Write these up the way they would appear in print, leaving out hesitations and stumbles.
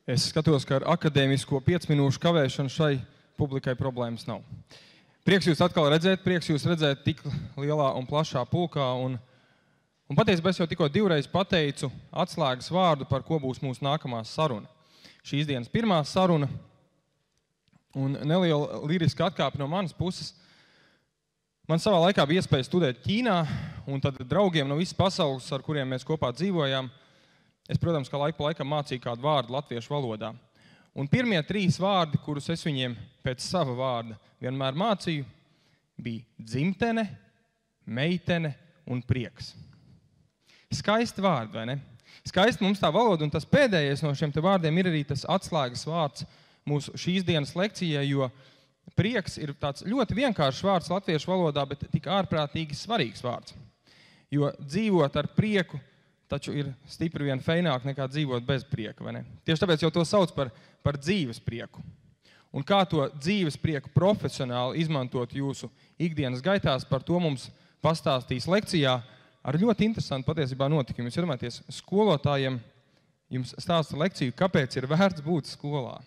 Es skatos, ka ar akadēmisko 5 minūšu kavēšanu šai publikai problēmas nav. Prieks jūs atkal redzēt, prieks jūs redzēt tik lielā un plašā pulkā. Un patiesībā es jau tikko 2 reizes pateicu atslēgas vārdu, par ko būs mūsu nākamā saruna. Šīs dienas pirmā saruna un neliela liriska atkāpe no manas puses. Man savā laikā bija iespēja studēt Ķīnā, un tad draugiem no visas pasaules, ar kuriem mēs kopā dzīvojām, es, protams, ka laiku pa laikam mācīju kādu vārdu latviešu valodā. Un pirmie 3 vārdi, kurus es viņiem pēc sava vārda vienmēr mācīju, bija dzimtene, meitene un prieks. Skaisti vārdi, vai ne? Skaisti mums tā valoda, un tas pēdējais no šiem te vārdiem ir arī tas atslēgas vārds mūsu šīs dienas lekcijai, jo prieks ir tāds ļoti vienkāršs vārds latviešu valodā, bet tik ārprātīgi svarīgs vārds. Jo dzīvot ar prieku taču ir stipri vien feināk nekā dzīvot bez prieka, vai ne? Tieši tāpēc jau to sauc par dzīves prieku. Un kā to dzīves prieku profesionāli izmantot jūsu ikdienas gaitās, par to mums pastāstīs lekcijā ar ļoti interesantu patiesībā notikumu. Jūs iedomājaties, skolotājiem jums stāsta lekciju, kāpēc ir vērts būt skolā.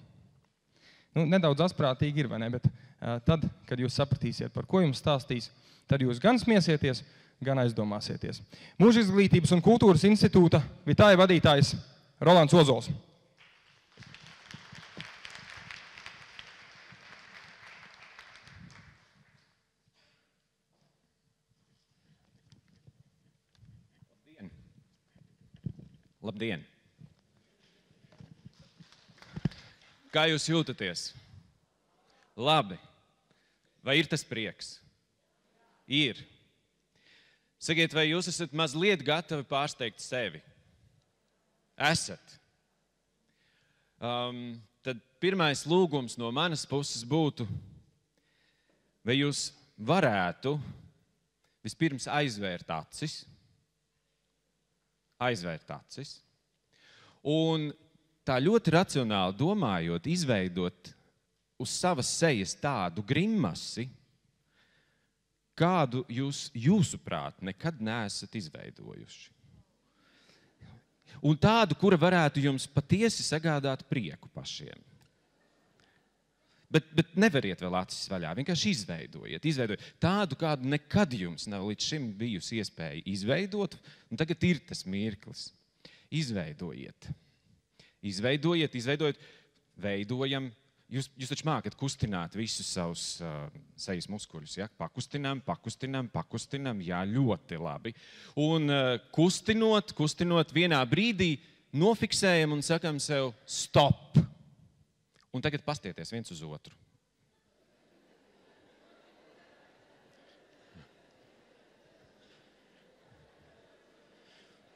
Nedaudz asprātīgi ir, vai ne? Bet tad, kad jūs sapratīsiet, par ko jums stāstīs, tad jūs gan smiesieties, gan aizdomāsieties. Mūža izglītības un kultūras institūta vitāja vadītājs Rolands Ozols. Labdien! Kā jūs jūtaties? Labi. Vai ir tas prieks? Ir. Sakiet, vai jūs esat mazliet gatavi pārsteigt sevi? Esat. Tad pirmais lūgums no manas puses būtu, vai jūs varētu vispirms aizvērt acis? Aizvērt acis. Un tā ļoti racionāli domājot, izveidot uz savas sejas tādu grimasi, kādu jūs, jūsuprāt, nekad neesat izveidojuši. Un tādu, kura varētu jums patiesi sagādāt prieku pašiem. Bet nevariet vēl acis vaļā, vienkārši izveidojiet. Tādu, kādu nekad jums nav līdz šim bijusi iespēja izveidot, un tagad ir tas mirklis. Izveidojiet, veidojam. Jūs taču mākat kustināt visus savus sejas muskuļus, ja? Pakustinām, jā, ļoti labi. Un kustinot vienā brīdī nofiksējam un sakam sev stop. Un tagad pastieties viens uz otru.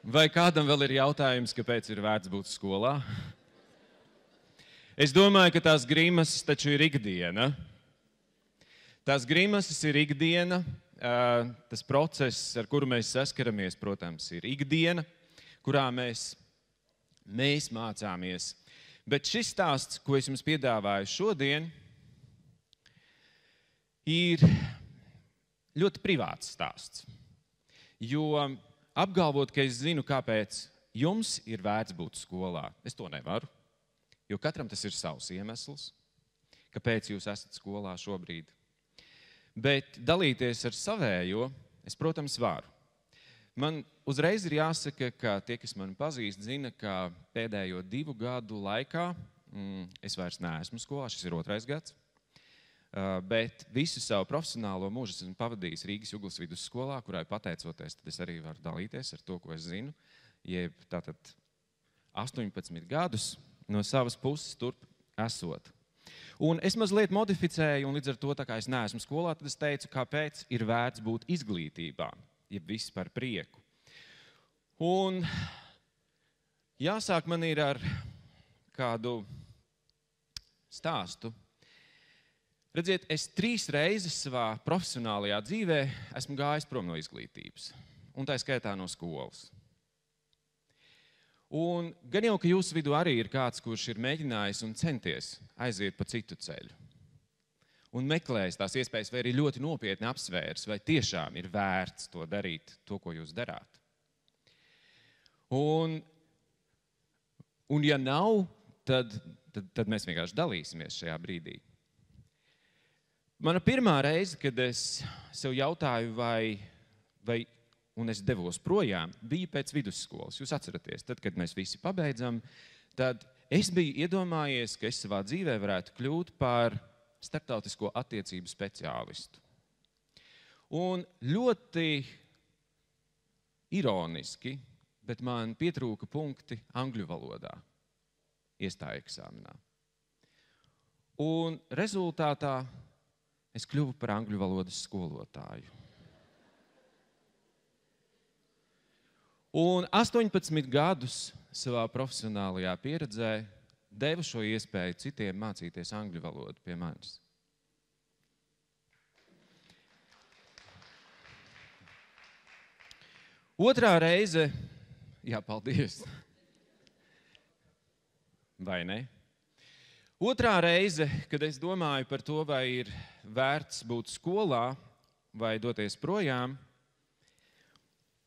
Vai kādam vēl ir jautājums, kāpēc ir vērts būt skolā? Es domāju, ka tās grimases taču ir ikdiena. Tās grimases ir ikdiena, tas process, ar kuru mēs saskaramies, protams, ir ikdiena, kurā mēs mācāmies. Bet šis stāsts, ko es jums piedāvāju šodien, ir ļoti privāts stāsts. Jo apgalvot, ka es zinu, kāpēc jums ir vērts būt skolā, es to nevaru. Jo katram tas ir savs iemesls, kāpēc jūs esat skolā šobrīd. Bet dalīties ar savējo, es, protams, varu. Man uzreiz ir jāsaka, ka tie, kas mani pazīst, zina, ka pēdējo 2 gadu laikā es vairs neesmu skolā, šis ir 2. gads, bet visu savu profesionālo mūžu esmu pavadījis Rīgas Juglas vidusskolā, kurai pateicoties, tad es arī varu dalīties ar to, ko es zinu, jeb tātad 18 gadus, no savas puses turp esot. Un es mazliet modificēju, un līdz ar to, tā kā es neesmu skolā, tad es teicu, kāpēc ir vērts būt izglītībā, ja viss par prieku. Un jāsāk man ir ar kādu stāstu. Redziet, es 3 reizes savā profesionālajā dzīvē esmu gājis prom no izglītības, un tā skaitā no skolas. Un gan jau, ka jūsu vidū arī ir kāds, kurš ir mēģinājis un centies aiziet pa citu ceļu. Un meklējis tās iespējas, vai arī ļoti nopietni apsvērs, vai tiešām ir vērts to darīt, to, ko jūs darāt. Un ja nav, tad mēs vienkārši dalīsimies šajā brīdī. Mana pirmā reize, kad es sev jautāju, un es devos projām, bija pēc vidusskolas. Jūs atceraties, tad, kad mēs visi pabeidzam, tad es biju iedomājies, ka es savā dzīvē varētu kļūt par starptautisko attiecību speciālistu. Un ļoti ironiski, bet man pietrūka punkti angļu valodā iestāju eksāmenā. Un rezultātā es kļuvu par angļu valodas skolotāju. Un 18 gadus savā profesionālajā pieredzē devu šo iespēju citiem mācīties angļu valodu pie manis. Otrā reize, jā, paldies, vai ne? Otrā reize, kad es domāju par to, vai ir vērts būt skolā vai doties projām,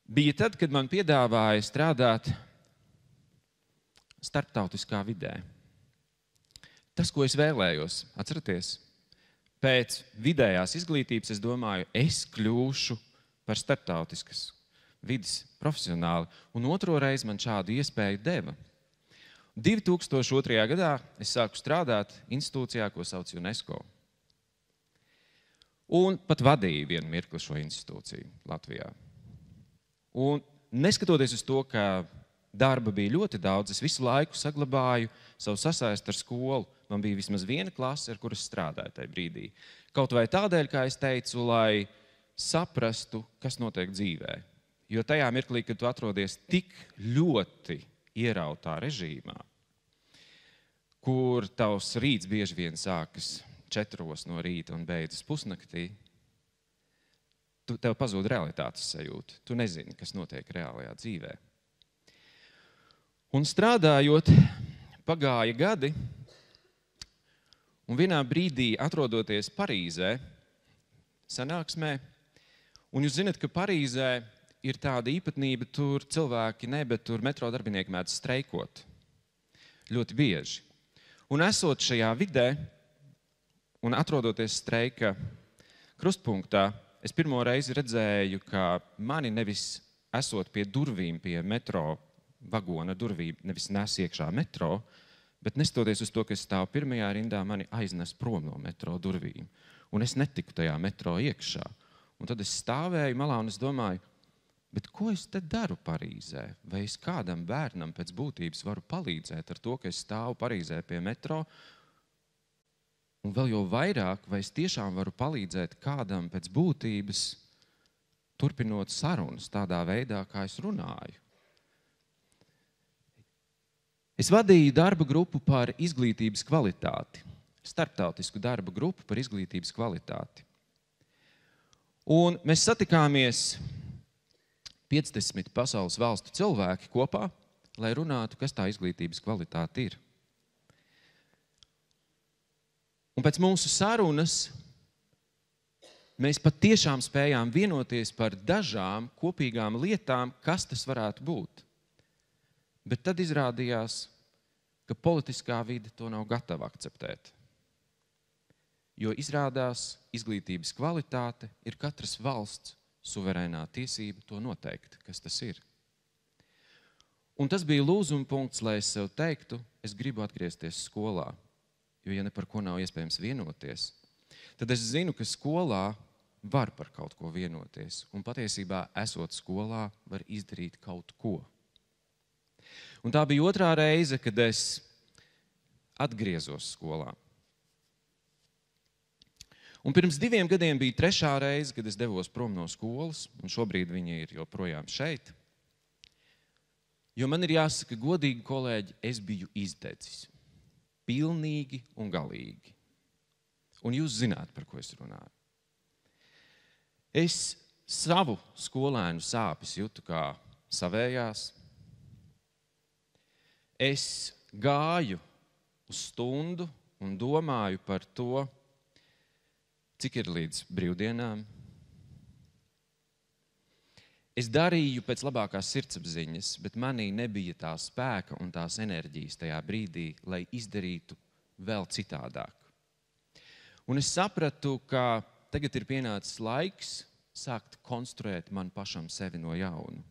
bija tad, kad man piedāvāja strādāt starptautiskā vidē. Tas, ko es vēlējos, atceraties, pēc vidējās izglītības es domāju, es kļūšu par starptautiskas vides profesionāli, un otro reizi man šādu iespēju deva. 2002. gadā es sāku strādāt institūcijā, ko sauc UNESCO. Un pat vadīju vienu mirkli šo institūciju Latvijā. Un neskatoties uz to, ka darba bija ļoti daudz, es visu laiku saglabāju savu sasaisti ar skolu. Man bija vismaz viena klase, ar kuras strādāju tajā brīdī. Kaut vai tādēļ, kā es teicu, lai saprastu, kas notiek dzīvē. Jo tajā mirklī, kad tu atrodies tik ļoti ierautā režīmā, kur tavs rīts bieži vien sākas 4 no rīta un beidzas pusnaktī, tev pazūd realitātes sajūta. Tu nezini, kas notiek reālajā dzīvē. Un strādājot, pagāja gadi, un vienā brīdī atrodoties Parīzē, sanāksmē, un jūs zinat, ka Parīzē ir tāda īpatnība, tur cilvēki bet tur metro darbinieki mēdz streikot. Ļoti bieži. Un esot šajā vidē un atrodoties streika krustpunktā, es pirmo reizi redzēju, ka mani nevis esot pie durvīm, pie metro vagona durvīm, nevis nes iekšā metro, bet nestoties uz to, ka es stāvu pirmajā rindā, mani aiznes prom no metro durvīm. Un es netiku tajā metro iekšā. Un tad es stāvēju malā un es domāju, bet ko es te daru Parīzē? Vai es kādam bērnam pēc būtības varu palīdzēt ar to, ka es stāvu Parīzē pie metro? Un vēl jau vairāk, vai es tiešām varu palīdzēt kādam pēc būtības, turpinot sarunas tādā veidā, kā es runāju? Es vadīju darba grupu par izglītības kvalitāti, starptautisku darba grupu par izglītības kvalitāti. Un mēs satikāmies 50 pasaules valstu cilvēki kopā, lai runātu, kas tā izglītības kvalitāte ir. Un pēc mūsu sarunas mēs patiešām spējām vienoties par dažām kopīgām lietām, kas tas varētu būt. Bet tad izrādījās, ka politiskā vide to nav gatava akceptēt. Jo izrādās, izglītības kvalitāte ir katras valsts suverēnā tiesība to noteikt, kas tas ir. Un tas bija lūzuma punkts, lai es sev teiktu, es gribu atgriezties skolā. Jo, ja ne par ko nav iespējams vienoties, tad es zinu, ka skolā var par kaut ko vienoties. Un patiesībā, esot skolā, var izdarīt kaut ko. Un tā bija otrā reize, kad es atgriezos skolā. Un pirms 2 gadiem bija 3. reize, kad es devos prom no skolas, un šobrīd viņi ir joprojām šeit. Jo man ir jāsaka godīgi, kolēģi, es biju izdedzis. Pilnīgi un galīgi. Un jūs zināt, par ko es runāju. Es savu skolēnu sāpes jūtu kā savējās. Es gāju uz stundu un domāju par to, cik ir līdz brīvdienām. Es darīju pēc labākās sirdsapziņas, bet manī nebija tā spēka un tās enerģijas tajā brīdī, lai izdarītu vēl citādāk. Un es sapratu, ka tagad ir pienācis laiks sākt konstruēt man pašam sevi no jauna.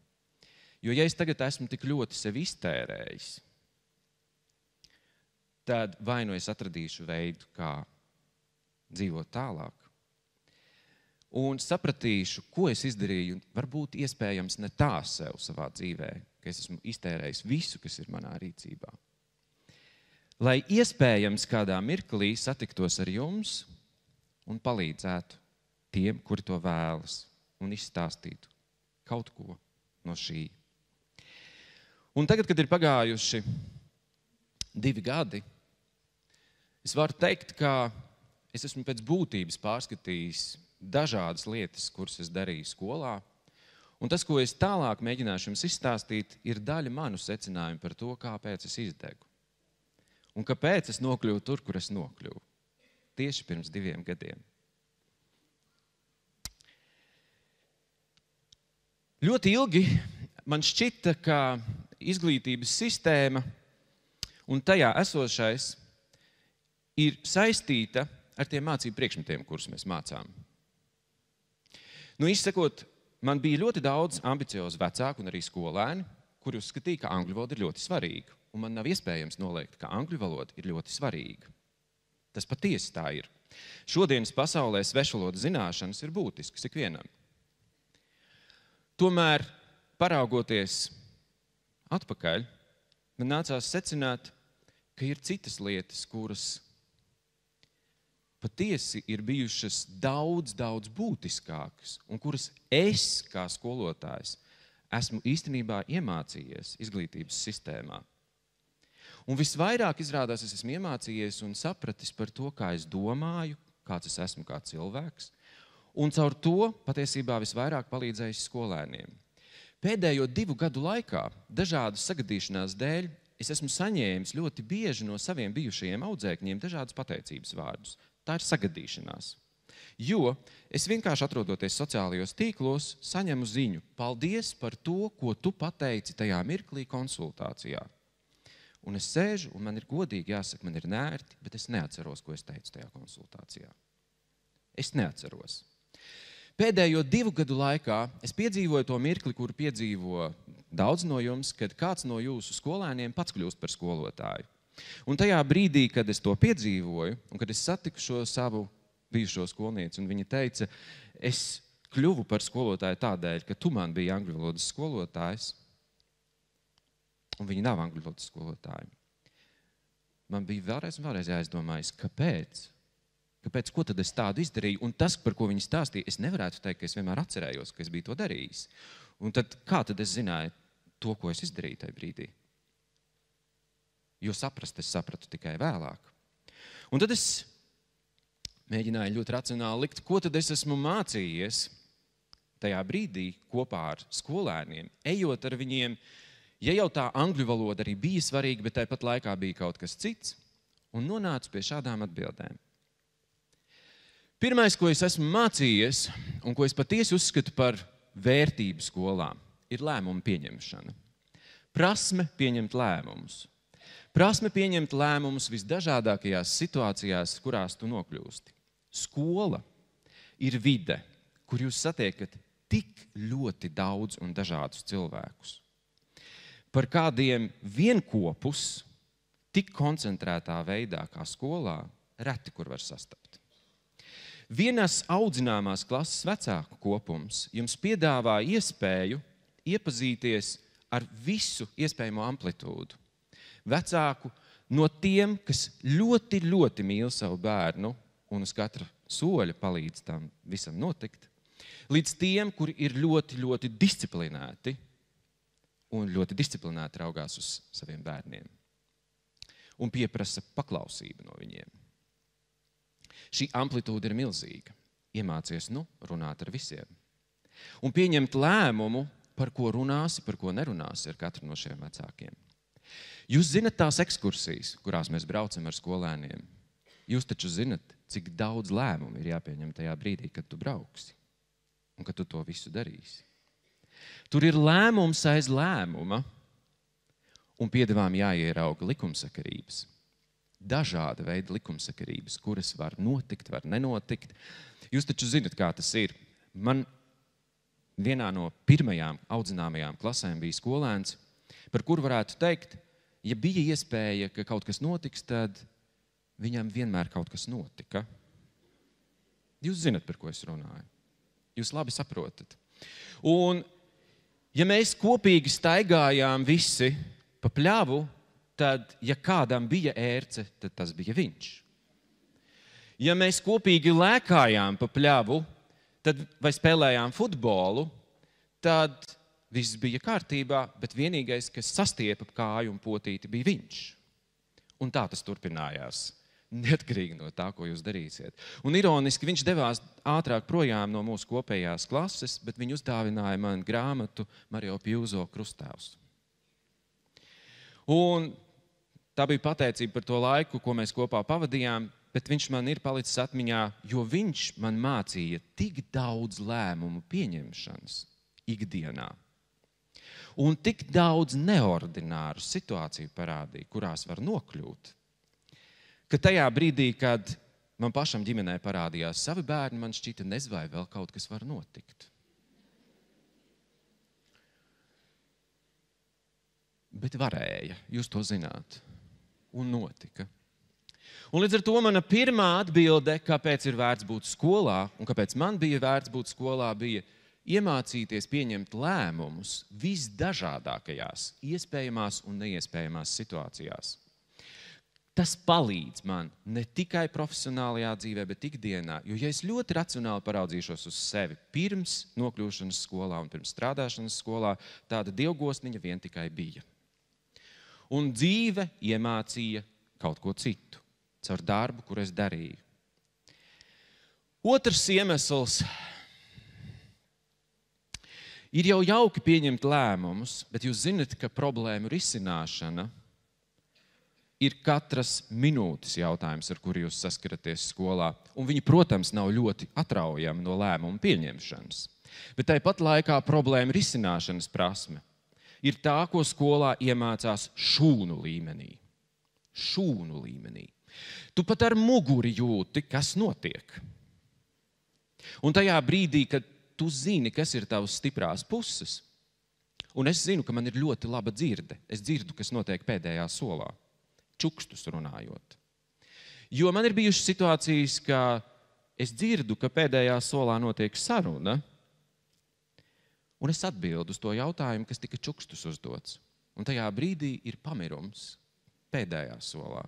Jo ja es tagad esmu tik ļoti sevi iztērējis, tad vai nu es atradīšu veidu, kā dzīvot tālāk, un sapratīšu, ko es izdarīju, varbūt iespējams ne tā sev savā dzīvē, ka es esmu iztērējis visu, kas ir manā rīcībā. Lai iespējams kādā mirklī satiktos ar jums un palīdzētu tiem, kuri to vēlas, un izstāstītu kaut ko no šī. Un tagad, kad ir pagājuši 2 gadi, es varu teikt, ka es esmu pēc būtības pārskatījis dažādas lietas, kuras es darīju skolā. Un tas, ko es tālāk mēģināšu jums izstāstīt, ir daļa manu secinājumu par to, kāpēc es izdegu. Un kāpēc es nokļuvu tur, kur es nokļuvu. Tieši pirms 2 gadiem. Ļoti ilgi man šķita, ka izglītības sistēma un tajā esošais ir saistīta ar tiem mācību priekšmetiem, kurus mēs mācām. Izsakot, man bija ļoti daudz ambiciozu vecāku un arī skolēni, kuri uzskatīja, ka angļu valoda ir ļoti svarīga. Un man nav iespējams noliegt, ka angļu valoda ir ļoti svarīga. Tas patiesi tā ir. Šodienas pasaulē svešvalodas zināšanas ir būtiskas ikvienam. Tomēr, paraugoties atpakaļ, man nācās secināt, ka ir citas lietas, kuras patiesi ir bijušas daudz būtiskākas un kuras es, kā skolotājs, esmu īstenībā iemācījies izglītības sistēmā. Un visvairāk izrādās, es esmu iemācījies un sapratis par to, kā es domāju, kāds es esmu kā cilvēks, un caur to patiesībā visvairāk palīdzējis skolēniem. Pēdējo 2 gadu laikā, dažādas sagadīšanās dēļ, es esmu saņēmis ļoti bieži no saviem bijušajiem audzēkņiem dažādus pateicības vārdus. Tā ir sagadīšanās. Jo es vienkārši atrodoties sociālajos tīklos, saņemu ziņu. Paldies par to, ko tu pateici tajā mirklī konsultācijā. Un es sēžu, un man ir godīgi jāsaka, man ir nērti, bet es neatceros, ko es teicu tajā konsultācijā. Es neatceros. Pēdējo 2 gadu laikā es piedzīvoju to mirkli, kuru piedzīvo daudz no jums, kad kāds no jūsu skolēniem pats kļūst par skolotāju. Un tajā brīdī, kad es to piedzīvoju, un kad es satiku šo savu bijušo skolnieci, un viņa teica, es kļuvu par skolotāju tādēļ, ka tu man biji angļu valodas skolotājs, un viņa nav angļu valodas skolotāja. Man bija vēlreiz jāizdomājas, kāpēc? Kāpēc, ko tad es tādu izdarīju? Un tas, par ko viņa stāstīja, es nevarētu teikt, ka es vienmēr atcerējos, ka es biju to darījis. Un tad, kā tad es zināju to, ko es izdarīju tajā brīdī? Jo es sapratu tikai vēlāk. Un tad es mēģināju ļoti racionāli likt, ko tad es esmu mācījies tajā brīdī kopā ar skolēniem, ejot ar viņiem, ja jau tā angļu valoda arī bija svarīga, bet tāpat laikā bija kaut kas cits, un nonācu pie šādām atbildēm. Pirmais, ko es esmu mācījies, un ko es patiesi uzskatu par vērtību skolā, ir lēmumu pieņemšana. Prasme pieņemt lēmumus. Prasme pieņemt lēmumus visdažādākajās situācijās, kurās tu nokļūsti. Skola ir vide, kur jūs satiekat tik ļoti daudz un dažādus cilvēkus. Par kādiem vienkopus, tik koncentrētā veidā kā skolā, reti kur var sastapt. Vienas audzināmās klases vecāku kopums jums piedāvā iespēju iepazīties ar visu iespējamo amplitūdu. Vecāku no tiem, kas ļoti, ļoti mīl savu bērnu un uz katra soļa palīdz tam visam notikt, līdz tiem, kuri ir ļoti, ļoti disciplinēti un ļoti disciplinēti raugās uz saviem bērniem un pieprasa paklausību no viņiem. Šī amplitūda ir milzīga. Iemācies, runāt ar visiem. Un pieņemt lēmumu, par ko runāsi, par ko nerunāsi ar katru no šiem vecākiem. Jūs zinat tās ekskursijas, kurās mēs braucam ar skolēniem. Jūs taču zinat, cik daudz lēmumu ir jāpieņem tajā brīdī, kad tu brauksi un kad tu to visu darīsi. Tur ir lēmums aiz lēmuma, un piedevām jāierauga likumsakarības. Dažāda veida likumsakarības, kuras var notikt, var nenotikt. Jūs taču zinat, kā tas ir. Man vienā no pirmajām audzināmajām klasēm bija skolēns, par kuru varētu teikt, ja bija iespēja, ka kaut kas notiks, tad viņam vienmēr kaut kas notika. Jūs zinat, par ko es runāju. Jūs labi saprotat. Un, ja mēs kopīgi staigājām visi pa pļavu, tad, ja kādam bija ērce, tad tas bija viņš. Ja mēs kopīgi lēkājām pa pļavu, tad, vai spēlējām futbolu, tad viss bija kārtībā, bet vienīgais, kas sastiepa kāju un potīti, bija viņš. Un tā tas turpinājās. Neatkarīgi no tā, ko jūs darīsiet. Un ironiski, viņš devās ātrāk projām no mūsu kopējās klases, bet viņš uzdāvināja man grāmatu Mario Pjūzo Krustāvs. Un tā bija pateicība par to laiku, ko mēs kopā pavadījām, bet viņš man ir palicis atmiņā, jo viņš man mācīja tik daudz lēmumu pieņemšanas ikdienā. Un tik daudz neordināru situāciju parādīja, kurās var nokļūt. Ka tajā brīdī, kad man pašam ģimenē parādījās savi bērni, man šķita, nezinu, vai vēl kaut kas var notikt. Bet varēja, jūs to zināt. Un notika. Un līdz ar to mana pirmā atbilde, kāpēc ir vērts būt skolā, un kāpēc man bija vērts būt skolā, bija iemācīties pieņemt lēmumus visdažādākajās, iespējamās un neiespējamās situācijās. Tas palīdz man ne tikai profesionālajā dzīvē, bet ikdienā. Jo, ja es ļoti racionāli paraudzīšos uz sevi pirms nokļūšanas skolā un pirms strādāšanas skolā, tāda dievgosniņa vien tikai bija. Un dzīve iemācīja kaut ko citu, caur darbu, kur es darīju. Otrs iemesls ir jau jauki pieņemt lēmumus, bet jūs zinat, ka problēmu risināšana ir katras minūtes jautājums, ar kuru jūs saskaraties skolā. Un viņi, protams, nav ļoti atraujami no lēmumu pieņemšanas. Bet tāpat laikā problēma risināšanas prasme ir tā, ko skolā iemācās šūnu līmenī. Šūnu līmenī. Tu pat ar muguri jūti, kas notiek. Un tajā brīdī, kad tu zini, kas ir tavas stiprās puses, un es zinu, ka man ir ļoti laba dzirde, es dzirdu, kas notiek pēdējā solā. Čukstus runājot. Jo man ir bijušas situācijas, ka es dzirdu, ka pēdējā solā notiek saruna, un es atbildu uz to jautājumu, kas tika čukstus uzdots. Un tajā brīdī ir pamirums pēdējā solā.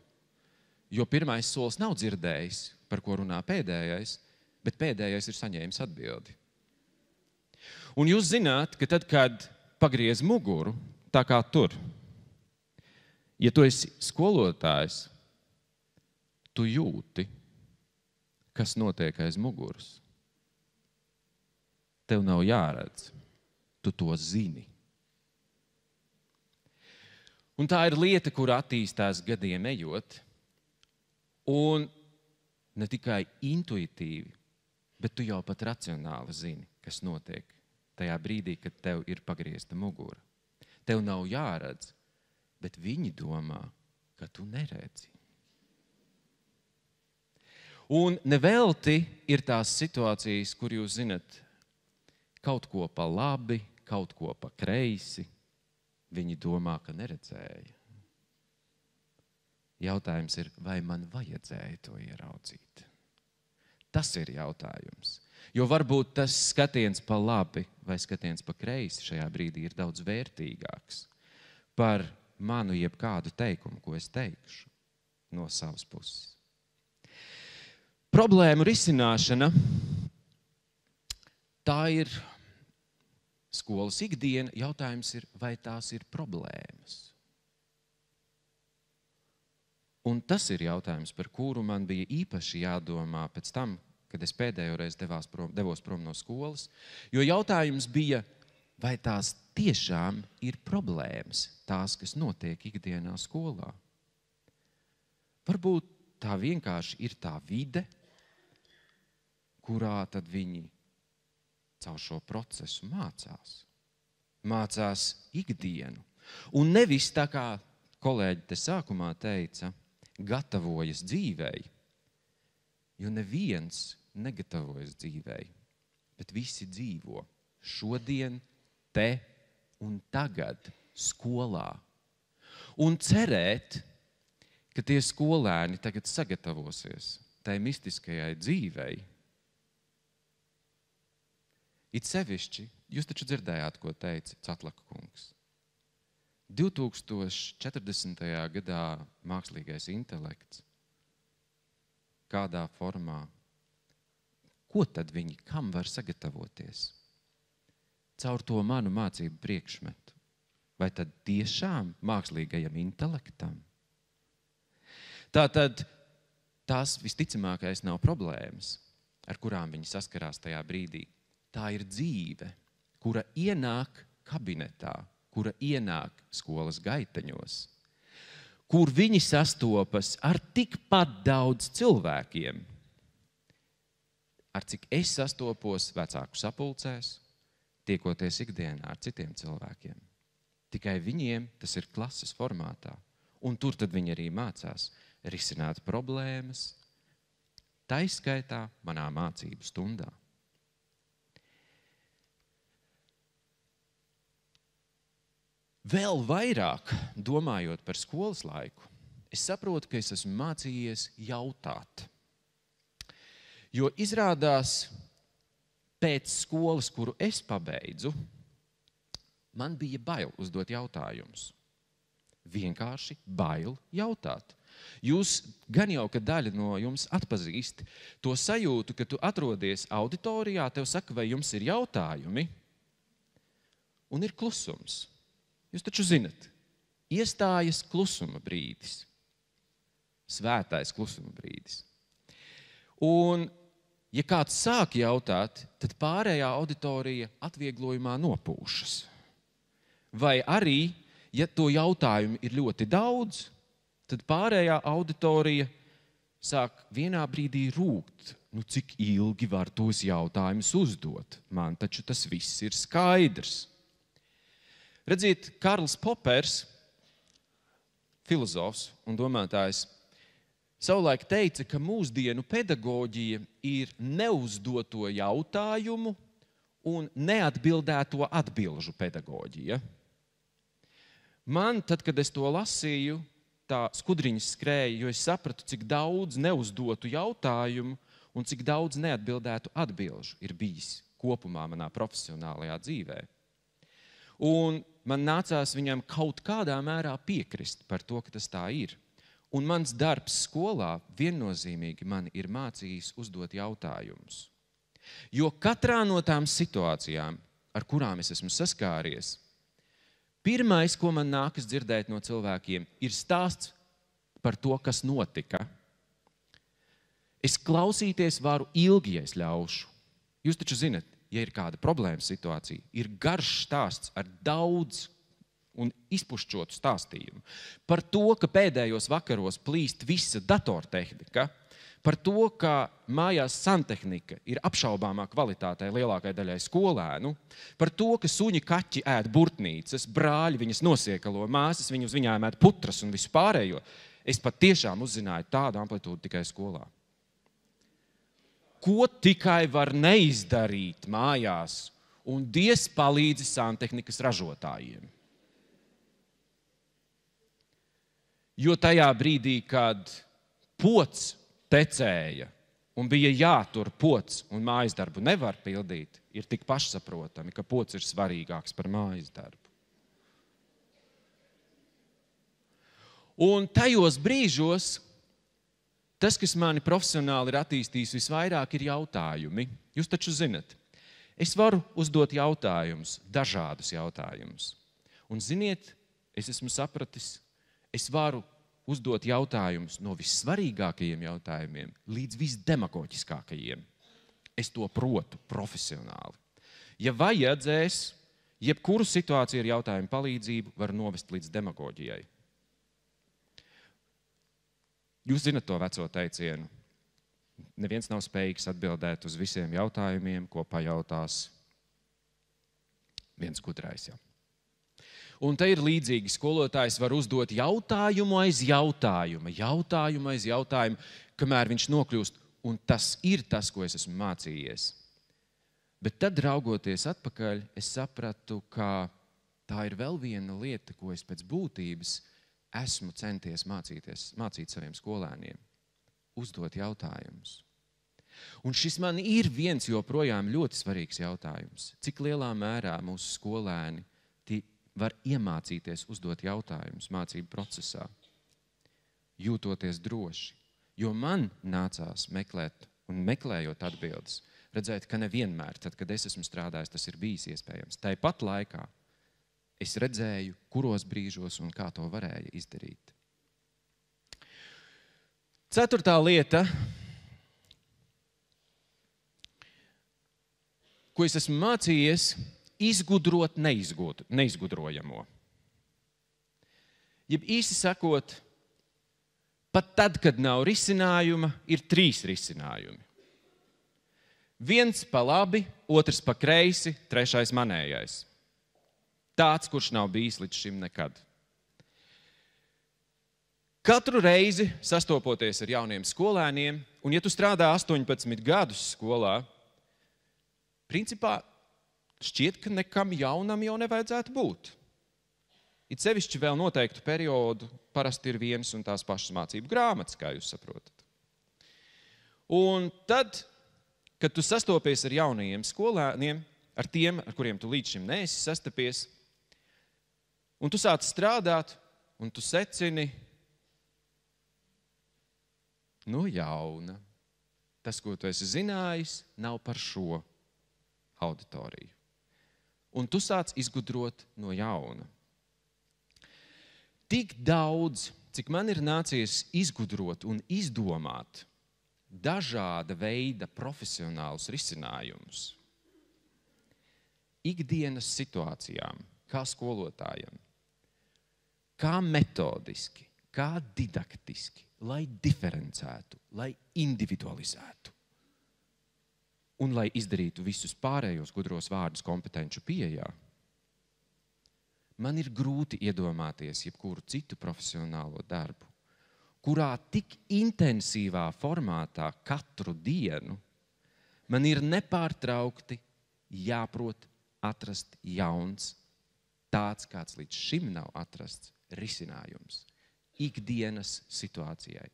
Jo pirmais solis nav dzirdējis, par ko runā pēdējais, bet pēdējais ir saņēmis atbildi. Un jūs zināt, ka tad, kad pagriez muguru, tā kā tur, ja tu esi skolotājs, tu jūti, kas notiek aiz muguras. Tev nav jāredz, tu to zini. Un tā ir lieta, kur attīstās gadiem ejot, un ne tikai intuitīvi, bet tu jau pat racionāli zini, kas notiek tajā brīdī, kad tev ir pagriezta mugura. Tev nav jāredz, bet viņi domā, ka tu neredzi. Un nevelti ir tās situācijas, kur jūs zinat, kaut ko pa labi, kaut ko pa kreisi, viņi domā, ka neredzēja. Jautājums ir, vai man vajadzēja to ieraudzīt? Tas ir jautājums. Jo varbūt tas skatiens pa labi vai skatiens pa kreisi šajā brīdī ir daudz vērtīgāks par manu jebkādu teikumu, ko es teikšu no savas puses. Problēmu risināšana, tā ir skolas ikdiena. Jautājums ir, vai tās ir problēmas? Un tas ir jautājums, par kuru man bija īpaši jādomā pēc tam, kad es pēdējo reizi devos prom no skolas. Jo jautājums bija, vai tās tiešām ir problēmas, tās, kas notiek ikdienā skolā. Varbūt tā vienkārši ir tā vide, kurā tad viņi caur šo procesu mācās. mācās ikdienu. Un nevis tā kā kolēģi te sākumā teica, gatavojas dzīvei, jo neviens negatavojas dzīvei, bet visi dzīvo šodien, te un tagad skolā. Un cerēt, ka tie skolēni tagad sagatavosies tai mistiskajai dzīvei. It sevišķi, jūs taču dzirdējāt, ko teica Catlaka kungs. 2040. gadā mākslīgais intelekts. Kādā formā? Ko tad viņi, kam var sagatavoties? Caur to manu mācību priekšmetu. Vai tad tiešām mākslīgajam intelektam? Tātad tās visticamākais nav problēmas, ar kurām viņi saskarās tajā brīdī. Tā ir dzīve, kura ienāk kabinetā, kura ienāk skolas gaiteņos, kur viņi sastopas ar tikpat daudz cilvēkiem, ar cik es sastopos vecāku sapulcēs, tiekoties ikdienā ar citiem cilvēkiem. Tikai viņiem tas ir klases formātā, un tur tad viņi arī mācās risināt problēmas, taiskaitā manā mācību stundā. Vēl vairāk, domājot par skolas laiku, es saprotu, ka es esmu mācījies jautāt. Jo izrādās, pēc skolas, kuru es pabeidzu, man bija bail uzdot jautājumus. Vienkārši bail jautāt. Jūs gan jau, ka daļa no jums atpazīst to sajūtu, ka tu atrodies auditorijā, tev saka, vai jums ir jautājumi, un ir klusums. Jūs taču zinat, iestājas klusuma brīdis, svētais klusuma brīdis. Un, ja kāds sāk jautāt, tad pārējā auditorija atvieglojumā nopūšas. Vai arī, ja to jautājumu ir ļoti daudz, tad pārējā auditorija sāk vienā brīdī rūgt. Nu, cik ilgi var tos jautājumus uzdot? Man taču tas viss ir skaidrs. Redziet, Karls Popers, filozofs un domātājs, savulaik teica, ka mūsdienu pedagoģija ir neuzdoto jautājumu un neatbildēto atbilžu pedagoģija. Man, tad, kad es to lasīju, tā skudriņas skrēja, jo es sapratu, cik daudz neuzdotu jautājumu un cik daudz neatbildētu atbilžu ir bijis kopumā manā profesionālajā dzīvē. Un man nācās viņam kaut kādā mērā piekrist par to, ka tas tā ir. Un mans darbs skolā viennozīmīgi mani ir mācījis uzdot jautājumus. Jo katrā no tām situācijām, ar kurām es esmu saskāries, pirmais, ko man nākas dzirdēt no cilvēkiem, ir stāsts par to, kas notika. Es klausīties varu ilgi, ja es ļaušu. Jūs taču zinat, ja ir kāda problēma situācija, ir garš stāsts ar daudz un izpušķotu stāstījumu. Par to, ka pēdējos vakaros plīst visa datortehnika, par to, ka mājās santehnika ir apšaubāmā kvalitātē lielākai daļai skolēnu, par to, ka suņi kaķi ēd burtnīcas, brāļi viņas nosiekalo, māsas viņu uz viņām ēd putras un visu pārējo. Es pat tiešām uzzināju tādu amplitūdu tikai skolā. Ko tikai var neizdarīt mājās, un Dievs palīdzi santehnikas ražotājiem. Jo tajā brīdī, kad pods tecēja un bija jātur pods un mājas darbu nevar pildīt, ir tik pašsaprotami, ka pods ir svarīgāks par mājas darbu. Un tajos brīžos tas, kas mani profesionāli ir attīstījis visvairāk, ir jautājumi. Jūs taču zinat, es varu uzdot jautājumus, dažādus jautājumus. Un ziniet, es esmu sapratis, es varu uzdot jautājumus no vissvarīgākajiem jautājumiem līdz visdemagoģiskākajiem. Es to protu profesionāli. Ja vajadzēs, jebkuru situāciju ar jautājumu palīdzību var novest līdz demagoģijai. Jūs zinat to veco teicienu. Neviens nav spējīgs atbildēt uz visiem jautājumiem, ko pajautās viens gudrais. Ja. Un te ir līdzīgi, skolotājs var uzdot jautājumu aiz jautājuma, kamēr viņš nokļūst, un tas ir tas, ko es esmu mācījies. Bet tad, raugoties atpakaļ, es sapratu, ka tā ir vēl viena lieta, ko es pēc būtības esmu centies mācīt saviem skolēniem. Uzdot jautājumus. Un šis man ir viens joprojām ļoti svarīgs jautājums. Cik lielā mērā mūsu skolēni var iemācīties uzdot jautājumus mācību procesā, jūtoties droši. Jo man nācās meklēt un meklējot atbildes, redzēt, ka nevienmēr, tad, kad es esmu strādājis, tas ir bijis iespējams. Tāpat laikā es redzēju, kuros brīžos un kā to varēja izdarīt. 4. lieta, ko es esmu mācījies, izgudrot neizgudrojamo. Jeb īsi sakot, pat tad, kad nav risinājuma, ir 3 risinājumi. 1 pa labi, 2 pa kreisi, 3 manējais. Tāds, kurš nav bijis līdz šim nekad. Katru reizi sastopoties ar jauniem skolēniem, un ja tu strādā 18 gadus skolā, principā šķiet, ka nekam jaunam jau nevajadzētu būt. It sevišķi vēl noteiktu periodu parasti ir vienas un tās pašas mācību grāmatas, kā jūs saprotat. Un tad, kad tu sastopies ar jaunajiem skolēniem, ar tiem, ar kuriem tu līdz šim neesi sastapies, un tu sāc strādāt, un tu secini, jauna. Tas, ko tu esi zinājis, nav par šo auditoriju. Un tu sāc izgudrot no jauna. Tik daudz, cik man ir nācies izgudrot un izdomāt dažāda veida profesionālus risinājumus ikdienas situācijām, kā skolotājiem, kā metodiski, kā didaktiski, lai diferencētu, lai individualizētu un lai izdarītu visus pārējos gudros vārdus kompetenču pieejā. Man ir grūti iedomāties jebkuru citu profesionālo darbu, kurā tik intensīvā formātā katru dienu man ir nepārtraukti jāprot atrast jauns, tāds, kāds līdz šim nav atrasts, risinājums ikdienas situācijai.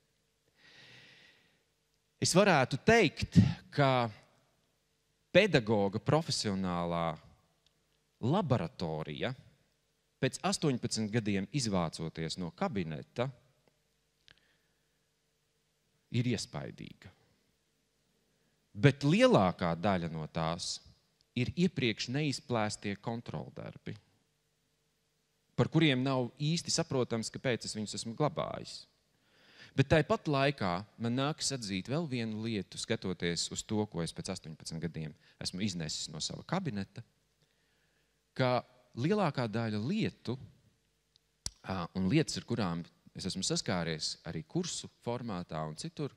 Es varētu teikt, ka pedagoga profesionālā laboratorija pēc 18 gadiem izvācoties no kabineta ir iespaidīga. Bet lielākā daļa no tās ir iepriekš neizplēstie kontroldarbi, par kuriem nav īsti saprotams, kāpēc es viņus esmu glabājis. Bet tāpat laikā man nākas atzīt vēl vienu lietu, skatoties uz to, ko es pēc 18 gadiem esmu iznesis no sava kabineta, ka lielākā daļa lietu un lietas, ar kurām es esmu saskāries arī kursu formātā un citur,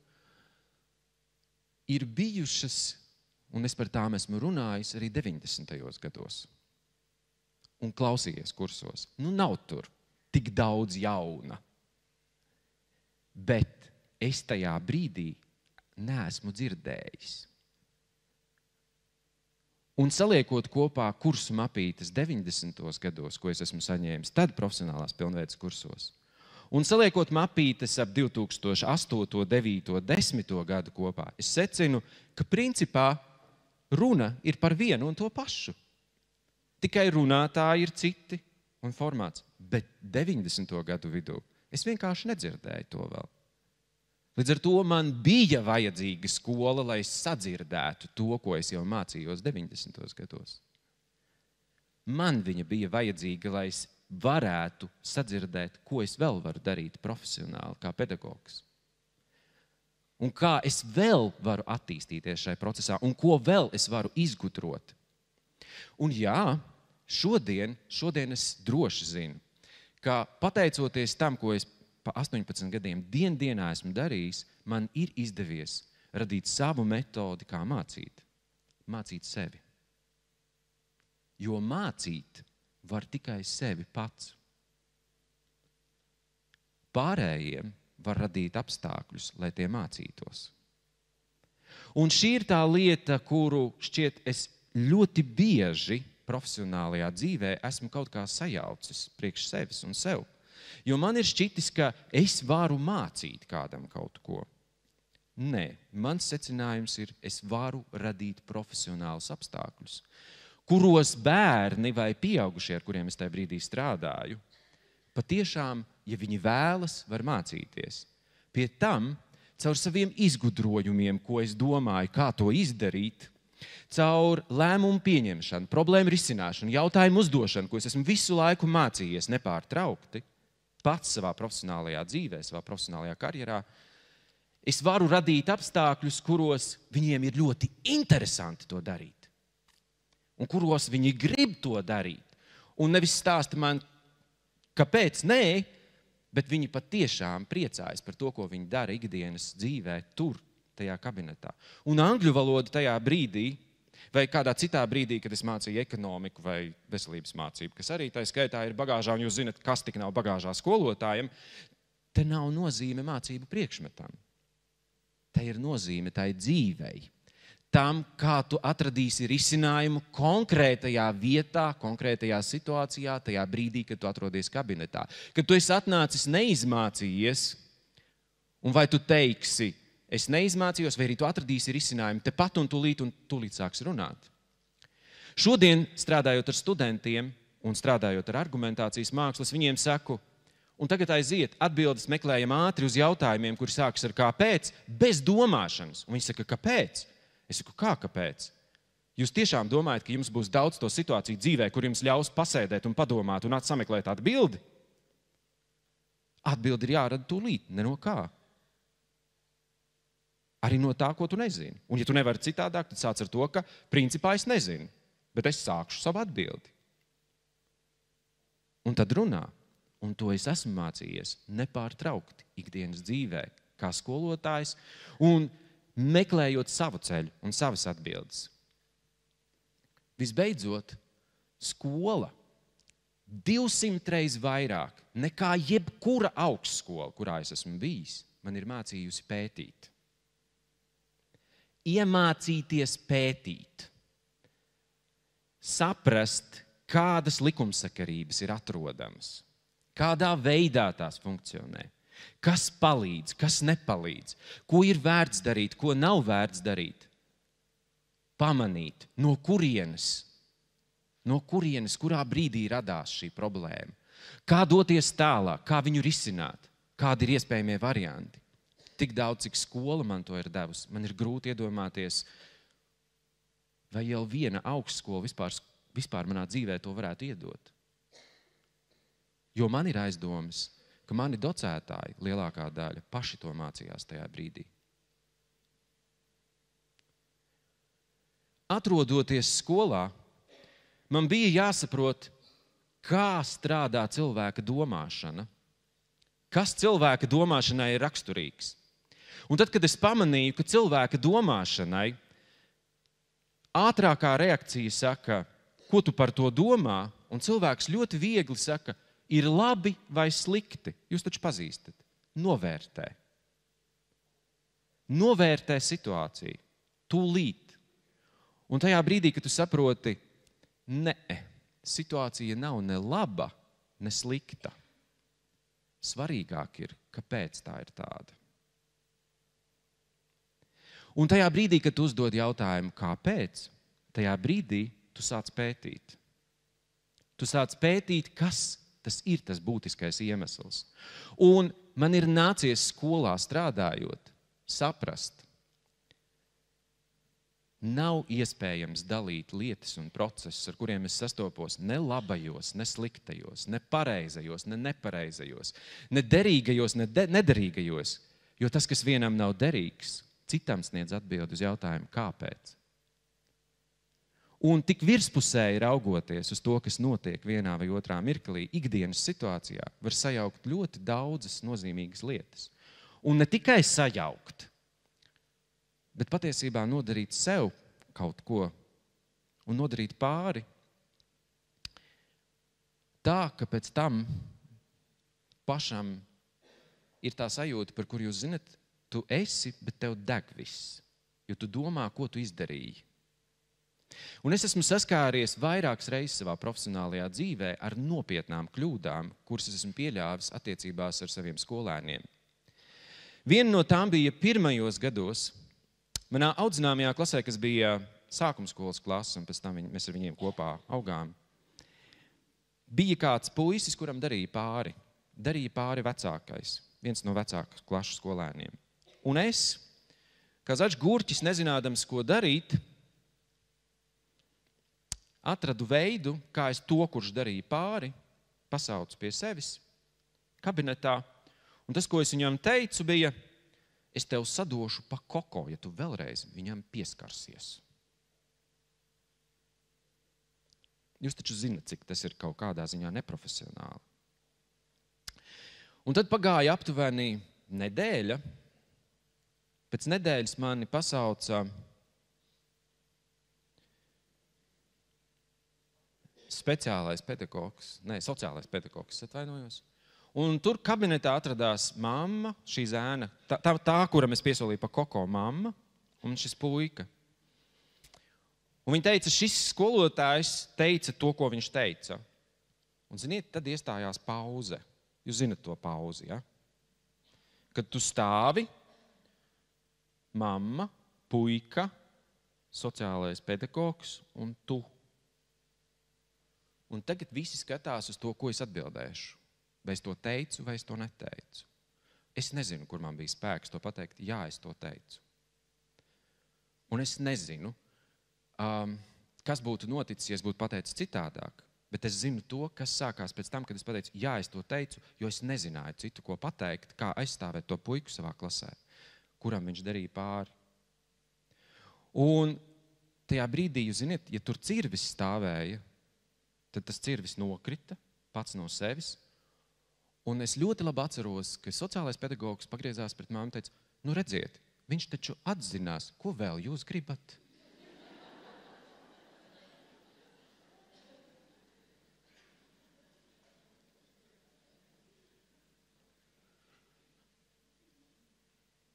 ir bijušas, un es par tām esmu runājis arī 90. gados. Un klausījies kursos. Nav tur tik daudz jauna. Bet es tajā brīdī neesmu dzirdējis. Un saliekot kopā kursu mapītes 90. gados, ko es esmu saņēmis tad profesionālās pilnveides kursos, un saliekot mapītes ap 2008, 9, 10. gadu kopā, es secinu, ka principā runa ir par vienu un to pašu. Tikai runātāji ir citi un formāts. Bet 90. gadu vidū es vienkārši nedzirdēju to vēl. Līdz ar to man bija vajadzīga skola, lai es sadzirdētu to, ko es jau mācījos 90. gados. Man viņa bija vajadzīga, lai es varētu sadzirdēt, ko es vēl varu darīt profesionāli kā pedagogs. Un kā es vēl varu attīstīties šajā procesā, un ko vēl es varu izgudrot. Un jā, šodien es droši zinu, ka pateicoties tam, ko es pa 18 gadiem dienā esmu darījis, man ir izdevies radīt savu metodi, kā mācīt. Mācīt sevi. Jo mācīt var tikai sevi pats. Pārējiem var radīt apstākļus, lai tie mācītos. Un šī ir tā lieta, kuru šķiet es ļoti bieži profesionālajā dzīvē esmu kaut kā sajaucis priekš sevis un sev. Jo man ir šķitis, ka es varu mācīt kādam kaut ko. Nē, mans secinājums ir, es varu radīt profesionālus apstākļus, kuros bērni vai pieaugušie, ar kuriem es tajā brīdī strādāju, patiešām, ja viņi vēlas, var mācīties. Pie tam, caur saviem izgudrojumiem, ko es domāju, kā to izdarīt, caur lēmumu pieņemšanu, problēmu risināšanu, jautājumu uzdošanu, ko es esmu visu laiku mācījies nepārtraukti, pats savā profesionālajā dzīvē, savā profesionālajā karjerā, es varu radīt apstākļus, kuros viņiem ir ļoti interesanti to darīt. Un kuros viņi grib to darīt. Un nevis stāsta man, kāpēc nē, bet viņi patiešām priecājas par to, ko viņi dara ikdienas dzīvē, tur, tajā kabinetā. Un angļu valoda tajā brīdī, vai kādā citā brīdī, kad es mācīju ekonomiku vai veselības mācību, kas arī tā skaitā ir bagāžā, un jūs zinat, kas tik nav bagāžā skolotājiem, te nav nozīme mācību priekšmetam. Te ir nozīme tai dzīvei. Tam, kā tu atradīsi risinājumu konkrētajā vietā, konkrētajā situācijā, tajā brīdī, kad tu atrodies kabinetā. Kad tu esi atnācis neizmācījies, un vai tu teiksi, es neizmācījos, vai arī tu atradīsi risinājumu tepat un tūlīt sāks runāt. Šodien, strādājot ar studentiem un strādājot ar argumentācijas mākslas, viņiem saku, un tagad aiziet, atbildes meklējam ātri uz jautājumiem, kuri sākas ar kāpēc, bez domāšanas. Un viņi saka, kāpēc? Es saku, kāpēc? Jūs tiešām domājat, ka jums būs daudz to situāciju dzīvē, kur jums ļaus pasēdēt un padomāt un sameklēt atbildi? Atbildi ir jārada tūlīt, ne no kā. Arī no tā, ko tu nezini. Un ja tu nevari citādāk, tad sāc ar to, ka principā es nezinu, bet es sākšu savu atbildi. Un tad runā. Un to es esmu mācījies nepārtraukti ikdienas dzīvē, kā skolotājs, un meklējot savu ceļu un savas atbildes. Visbeidzot, skola 200 reizes vairāk nekā jebkura augstskola, kurā es esmu bijis, man ir mācījusi pētīt. Iemācīties pētīt. Saprast, kādas likumsakarības ir atrodamas. Kādā veidā tās funkcionē, kas palīdz, kas nepalīdz, ko ir vērts darīt, ko nav vērts darīt. Pamanīt, no kurienes, kurā brīdī radās šī problēma, kā doties tālāk, kā viņu risināt, kādi ir iespējamie varianti. Tik daudz, cik skola man to ir devusi, man ir grūti iedomāties, vai jau viena augstskola vispār manā dzīvē to varētu iedot. Jo man ir aizdomas, ka mani docētāji, lielākā daļa, paši to mācījās tajā brīdī. Atrodoties skolā, man bija jāsaprot, kā strādā cilvēka domāšana, kas cilvēka domāšanai ir raksturīgs. Un tad, kad es pamanīju, ka cilvēka domāšanai ātrākā reakcija saka, ko tu par to domā, un cilvēks ļoti viegli saka, ir labi vai slikti. Jūs taču pazīstat. Novērtē. Novērtē situāciju. Tūlīt. Un tajā brīdī, kad tu saproti, situācija nav ne laba, ne slikta. Svarīgāk ir, kāpēc tā ir tāda. Un tajā brīdī, kad tu uzdod jautājumu, kāpēc, tajā brīdī tu sāc pētīt. Tu sāc pētīt, kas tas ir tas būtiskais iemesls. Un man ir nācies skolā strādājot, saprast, nav iespējams dalīt lietas un procesus, ar kuriem es sastopos ne labajos, ne sliktajos, ne pareizajos, ne nepareizajos, ne derīgajos, ne nederīgajos, jo tas, kas vienam nav derīgs, citam sniedz atbildi uz jautājumu, kāpēc. Un tik virspusēji raugoties uz to, kas notiek vienā vai otrā mirklī, ikdienas situācijā, var sajaukt ļoti daudzas nozīmīgas lietas. Un ne tikai sajaukt, bet patiesībā nodarīt sev kaut ko un nodarīt pāri. tā, ka pēc tam pašam ir tā sajūta, par kur jūs zinat, tu esi, bet tev deg viss, jo tu domā, ko tu izdarīji. Un es esmu saskāries vairākas reizes savā profesionālajā dzīvē ar nopietnām kļūdām, kuras es esmu pieļāvis attiecībās ar saviem skolēniem. Viena no tām bija pirmajos gados, manā audzināmajā klasē, kas bija sākumskolas klase, un pēc tam mēs ar viņiem kopā augām. Bija kāds puisis, kuram darīja pāri vecākais, viens no vecākas klašu skolēniem. Un es, kā zaļš gurķis, nezinādams, ko darīt, atradu veidu, kā es to, kurš darīja pāri, pasaucu pie sevis kabinetā. Un tas, ko es viņam teicu, bija, es tev sadošu pa koko, ja tu vēlreiz viņam pieskarsies. Jūs taču zinat, cik tas ir kaut kādā ziņā neprofesionāli. Un tad pagāja aptuveni nedēļa. Pēc nedēļas mani pasauca sociālais pedagogs, atvainojos. Un tur kabinetā atradās mamma, šī zēna, tā, kuram es piesolīju pa koko, mamma un šis puika. Un viņa teica, šis skolotājs teica to, ko viņš teica. Un, ziniet, tad iestājās pauze. Jūs zinat to pauzi, ja? Kad tu stāvi, mamma, puika, sociālais pedagogs un tu. Un tagad visi skatās uz to, ko es atbildēšu. Vai es to teicu, vai es to neteicu. Es nezinu, kur man bija spēks to pateikt. Jā, es to teicu. Un es nezinu, kas būtu noticis, ja es būtu pateicis citādāk. Bet es zinu to, kas sākās pēc tam, kad es pateicu, jā, es to teicu, jo es nezināju citu, ko pateikt, kā aizstāvēt to puiku savā klasē, kuram viņš darīja pāri. Un tajā brīdī, jūs ziniet, ja tur cirvis stāvēja, tad tas cirvis nokrita pats no sevis. Un es ļoti labi atceros, ka sociālais pedagogs pagriezās pret māmu un teica, nu redziet, viņš taču atzinās, ko vēl jūs gribat?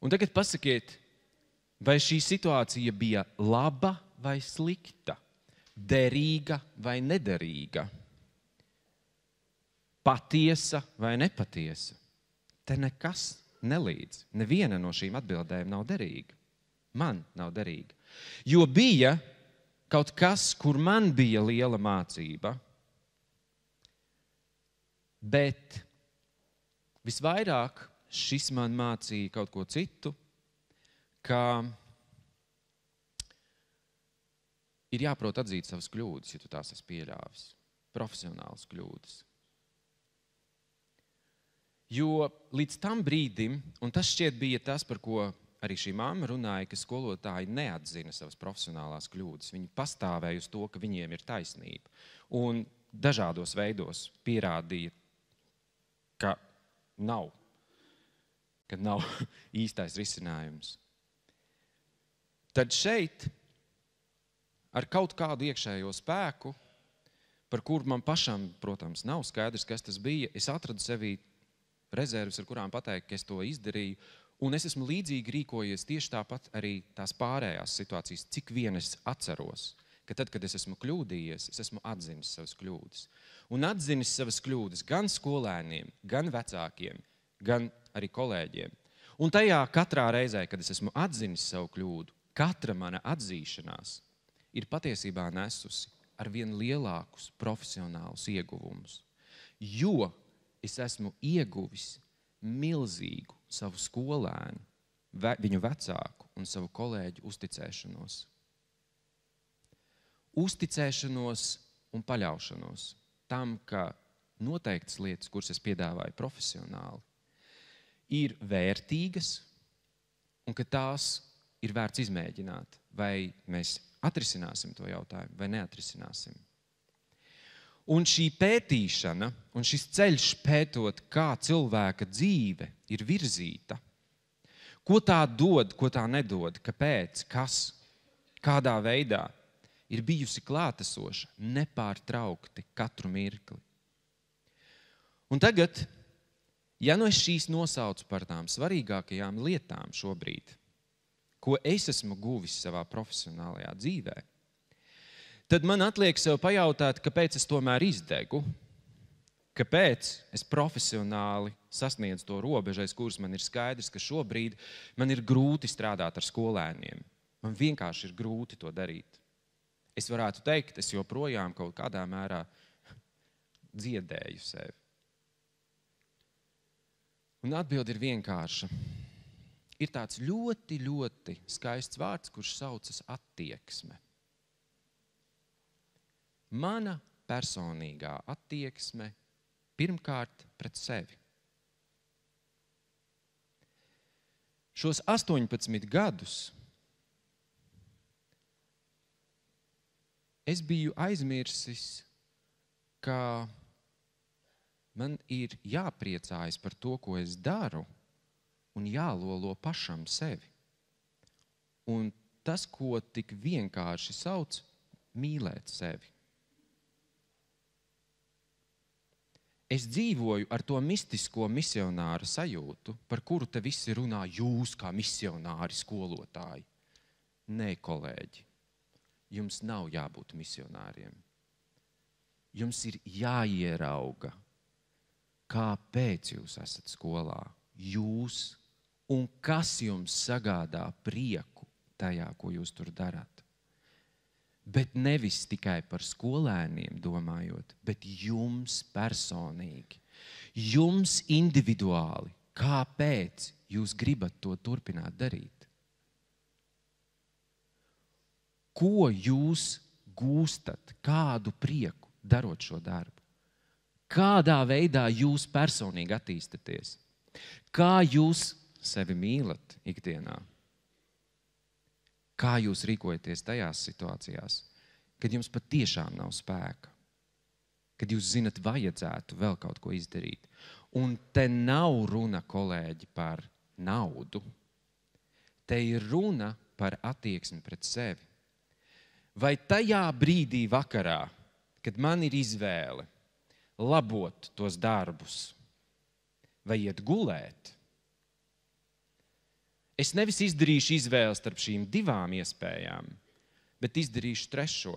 Un tagad pasakiet, vai šī situācija bija laba vai slikta, derīga vai nederīga, patiesa vai nepatiesa. Te nekas nelīdz. Neviena no šīm atbildēm nav derīga. Man nav derīga. Jo bija kaut kas, kur man bija liela mācība, bet visvairāk šis man mācīja kaut ko citu, ka ir jāprot atzīt savas kļūdas, ja tu tās esi pieļāvis. Profesionālas kļūdas. Jo līdz tam brīdim, un tas šķiet bija tas, par ko arī šī mamma runāja, ka skolotāji neatzina savas profesionālās kļūdas. Viņi pastāvēja uz to, ka viņiem ir taisnība. Un dažādos veidos pierādīja, ka nav īstais risinājums. Tad šeit, ar kaut kādu iekšējo spēku, par kuru man pašam, protams, nav skaidrs, kas tas bija, es atradu sevī rezerves, ar kurām pateikt, ka es to izdarīju, un es esmu līdzīgi rīkojies tieši tāpat arī tās pārējās situācijas, cik vien es atceros, ka tad, kad es esmu kļūdījies, es esmu atzinis savas kļūdas. Un atzinis savas kļūdas gan skolēniem, gan vecākiem, gan arī kolēģiem. Un tajā katrā reizē, kad es esmu atzinis savu kļūdu, katra mana atzīšanās ir patiesībā nesusi ar vien lielākus profesionālus ieguvumus. Jo es esmu ieguvis milzīgu savu skolēnu, viņu vecāku un savu kolēģu uzticēšanos. Uzticēšanos un paļaušanos tam, ka noteiktas lietas, kuras es piedāvāju profesionāli, ir vērtīgas un ka tās ir vērts izmēģināt, vai mēs atrisināsim to jautājumu vai neatrisināsim. Un šī pētīšana un šis ceļš pētot, kā cilvēka dzīve ir virzīta, ko tā dod, ko tā nedod, kāpēc, kas, kādā veidā, ir bijusi klātesoša nepārtraukti katru mirkli. Un tagad, ja nu es šīs nosaucu par tām svarīgākajām lietām šobrīd, ko es esmu guvis savā profesionālajā dzīvē, tad man atliek sev pajautāt, kāpēc es tomēr izdegu, kāpēc es profesionāli sasniedzu to robežu, aiz kuras man ir skaidrs, ka šobrīd man ir grūti strādāt ar skolēniem. Man vienkārši ir grūti to darīt. Es varētu teikt, es joprojām kaut kādā mērā dziedēju sevi. Un atbilde ir vienkārša. Ir tāds ļoti, ļoti skaists vārds, kurš saucas attieksme. Mana personīgā attieksme pirmkārt pret sevi. Šos 18 gadus es biju aizmirsis, ka man ir jāpriecājas par to, ko es daru, un jālolo pašam sevi. Un tas, ko tik vienkārši sauc, mīlēt sevi. Es dzīvoju ar to mistisko misionāra sajūtu, par kuru te visi runā, jūs kā misionāri, skolotāji. Nē, kolēģi, jums nav jābūt misionāriem. Jums ir jāierauga, kāpēc jūs esat skolā, jūs un kas jums sagādā prieku tajā, ko jūs tur darat. Bet nevis tikai par skolēniem domājot, bet jums personīgi, jums individuāli, kāpēc jūs gribat to turpināt darīt. Ko jūs gūstat, kādu prieku darot šo darbu? Kādā veidā jūs personīgi attīstaties? Kā jūs sevi mīlat ikdienā? Kā jūs rīkojaties tajās situācijās, kad jums patiešām nav spēka? Kad jūs zinat, vajadzētu vēl kaut ko izdarīt. Un te nav runa, kolēģi, par naudu. Te ir runa par attieksmi pret sevi. Vai tajā brīdī vakarā, kad man ir izvēle labot tos darbus vai iet gulēt, es nevis izdarīšu izvēli starp šīm divām iespējām, bet izdarīšu trešo.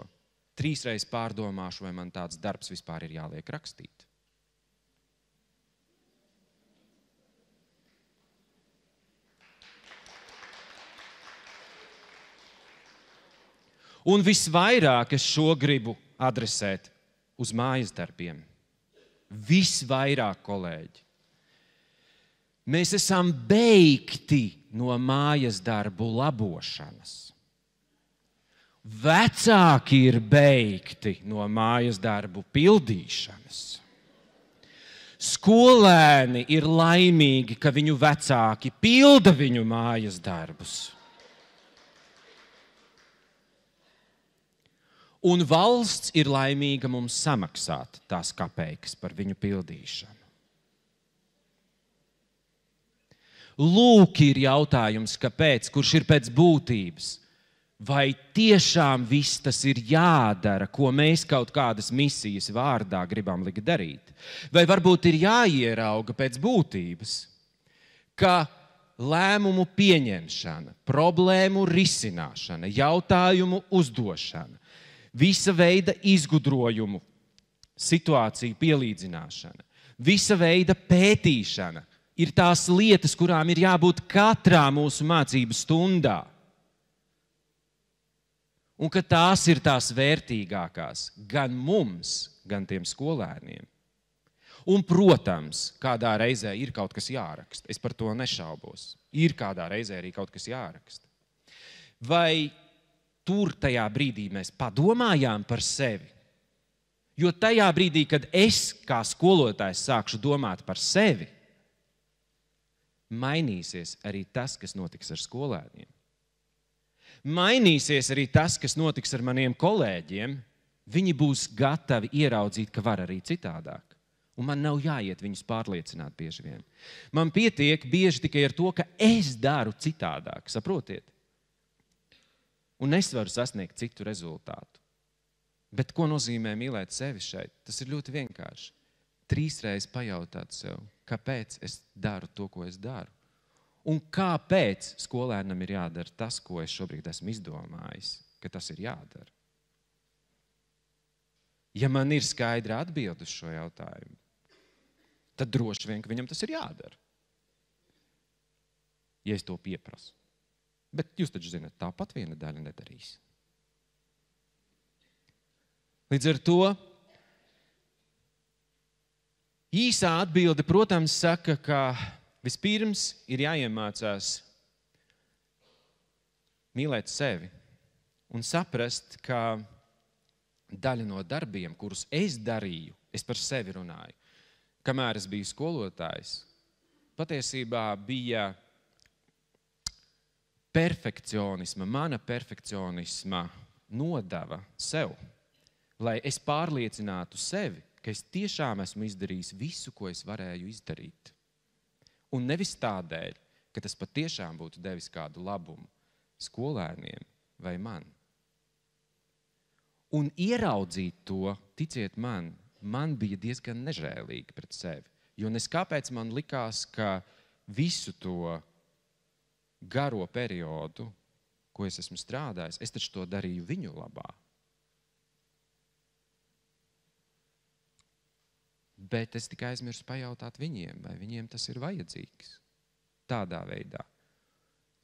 3 reizes pārdomāšu, vai man tāds darbs vispār ir jāliek rakstīt. Un visvairāk es šo gribu adresēt uz mājas darbiem. Visvairāk, kolēģi. Mēs esam beigti no mājas darbu labošanas. Vecāki ir beigti no mājas darbu pildīšanas. Skolēni ir laimīgi, ka viņu vecāki pilda viņu mājas darbus. Un valsts ir laimīga mums samaksāt tās kapeikas par viņu pildīšanu. Lūk, ir jautājums, kāpēc, kurš ir pēc būtības. Vai tiešām viss tas ir jādara, ko mēs kaut kādas misijas vārdā gribam likt darīt? Vai varbūt ir jāierauga pēc būtības, ka lēmumu pieņemšana, problēmu risināšana, jautājumu uzdošana, visa veida izgudrojumu, situāciju pielīdzināšana, visa veida pētīšana ir tās lietas, kurām ir jābūt katrā mūsu mācību stundā. Un ka tās ir tās vērtīgākās gan mums, gan tiem skolēniem. Un, protams, kādā reizē ir kaut kas jāraksta. Es par to nešaubos. Ir kādā reizē arī kaut kas jāraksta. Vai tur tajā brīdī mēs padomājām par sevi? Jo tajā brīdī, kad es kā skolotājs sākšu domāt par sevi, mainīsies arī tas, kas notiks ar skolēniem. Mainīsies arī tas, kas notiks ar maniem kolēģiem. Viņi būs gatavi ieraudzīt, ka var arī citādāk. Un man nav jāiet viņus pārliecināt bieži vien. Man pietiek bieži tikai ar to, ka es daru citādāk, saprotiet? Un es varu sasniegt citu rezultātu. Bet ko nozīmē mīlēt sevi šeit? Tas ir ļoti vienkārši. 3 reizes pajautāt sev, kāpēc es daru to, ko es daru. Un kāpēc skolēnam ir jādara tas, ko es šobrīd esmu izdomājis, ka tas ir jādara. Ja man ir skaidra atbilde uz šo jautājumu, tad droši vien, ka viņam tas ir jādara. Ja es to pieprasu. Bet jūs taču zināt, tāpat viena daļa nedarīs. Līdz ar to īsā atbilde, protams, saka, ka vispirms ir jāiemācās mīlēt sevi un saprast, ka daļa no darbiem, kurus es darīju, es par sevi runāju, kamēr es biju skolotājs, patiesībā bija mana perfekcionisma nodeva sev, lai es pārliecinātu sevi, ka es tiešām esmu izdarījis visu, ko es varēju izdarīt. Un nevis tādēļ, ka tas patiešām būtu devis kādu labumu skolēniem vai man. Un ieraudzīt to, ticiet man bija diezgan nežēlīgi pret sevi. Jo nes kāpēc man likās, ka visu to garo periodu, ko es esmu strādājis, es taču to darīju viņu labā. Bet es tikai aizmirsu pajautāt viņiem, vai viņiem tas ir vajadzīgs. Tādā veidā.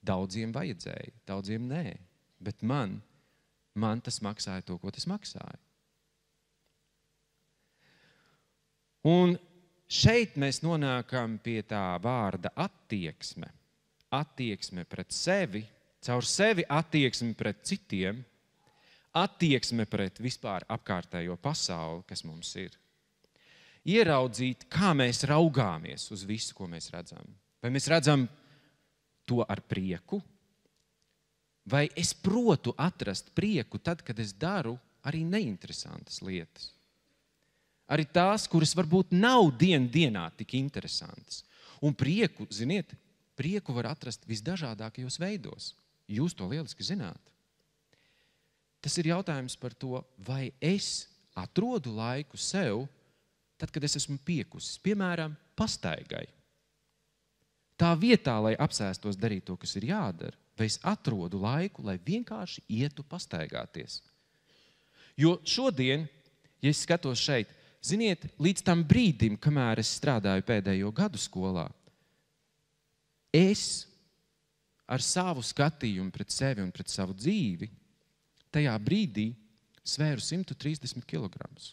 Daudziem vajadzēja, daudziem nē. Bet man tas maksāja to, ko tas maksāja. Un šeit mēs nonākam pie tā vārda attieksme. Attieksme pret sevi, caur sevi attieksme pret citiem, attieksme pret vispār apkārtējo pasauli, kas mums ir. Ieraudzīt, kā mēs raugāmies uz visu, ko mēs redzam. Vai mēs redzam to ar prieku? Vai es protu atrast prieku tad, kad es daru arī neinteresantas lietas? Arī tās, kuras varbūt nav dienā tik interesantas. Un prieku, ziniet, prieku var atrast visdažādākajos veidos. Jūs to lieliski zināt. Tas ir jautājums par to, vai es atrodu laiku sev, tad, kad es esmu piekusis, piemēram, pastaigai. Tā vietā, lai apsēstos darīt to, kas ir jādara, vai es atrodu laiku, lai vienkārši ietu pastaigāties. Jo šodien, ja es skatos šeit, ziniet, līdz tam brīdim, kamēr es strādāju pēdējo gadu skolā, es ar savu skatījumu pret sevi un pret savu dzīvi tajā brīdī svēru 130 kilogramus.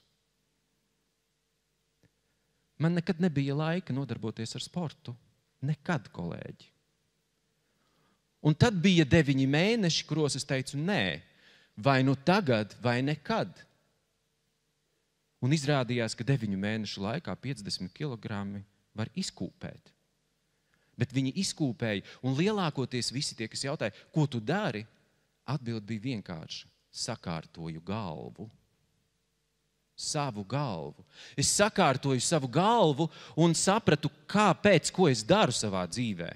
Man nekad nebija laika nodarboties ar sportu. Nekad, kolēģi. Un tad bija 9 mēneši, kuros es teicu nē, vai nu tagad, vai nekad. Un izrādījās, ka 9 mēnešu laikā 50 kilogrami var izkūpēt. Bet viņi izkūpēja, un lielākoties visi tie, kas jautāja, ko tu dari, atbild bija vienkārši: sakārtoju galvu. Savu galvu. Es sakārtoju savu galvu un sapratu, kāpēc, ko es daru savā dzīvē.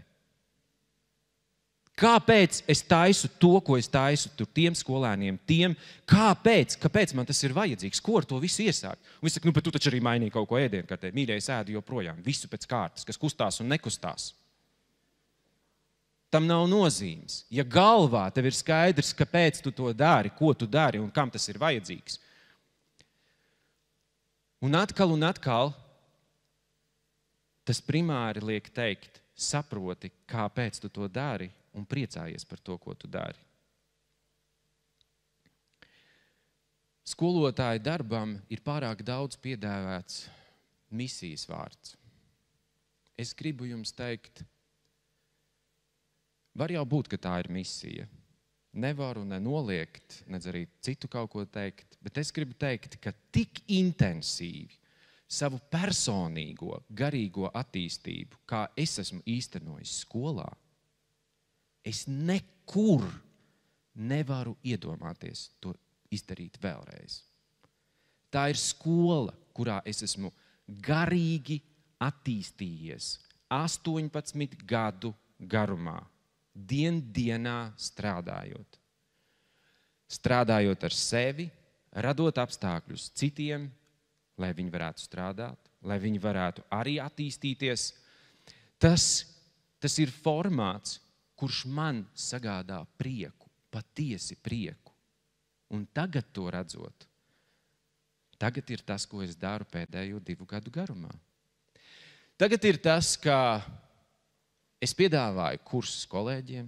Kāpēc es taisu to, ko es taisu tiem skolēniem, kāpēc man tas ir vajadzīgs, ko ar to visu iesākt? Un es saku, bet tu taču arī mainīji kaut ko ēdienkartē. Mīļais, ēdu joprojām, visu pēc kārtas, kas kustās un nekustās. Tam nav nozīmes. Ja galvā tev ir skaidrs, kāpēc tu to dari, ko tu dari un kam tas ir vajadzīgs. Un atkal, tas primāri liek teikt, saproti, kāpēc tu to dari un priecājies par to, ko tu dari. Skolotāja darbam ir pārāk daudz piedāvāts misijas vārds. Es gribu jums teikt, var jau būt, ka tā ir misija. Nevaru nenoliegt, nedz arī citu kaut ko teikt, bet es gribu teikt, ka tik intensīvi savu personīgo, garīgo attīstību, kā es esmu īstenojis skolā, es nekur nevaru iedomāties to izdarīt vēlreiz. Tā ir skola, kurā es esmu garīgi attīstījies 18 gadu garumā. Dienā strādājot. Strādājot ar sevi, radot apstākļus citiem, lai viņi varētu strādāt, lai viņi varētu arī attīstīties. Tas ir formāts, kurš man sagādā prieku, patiesi prieku. Un tagad to redzot, tagad ir tas, ko es daru pēdējo 2 gadu garumā. Tagad ir tas, ka es piedāvāju kursus kolēģiem,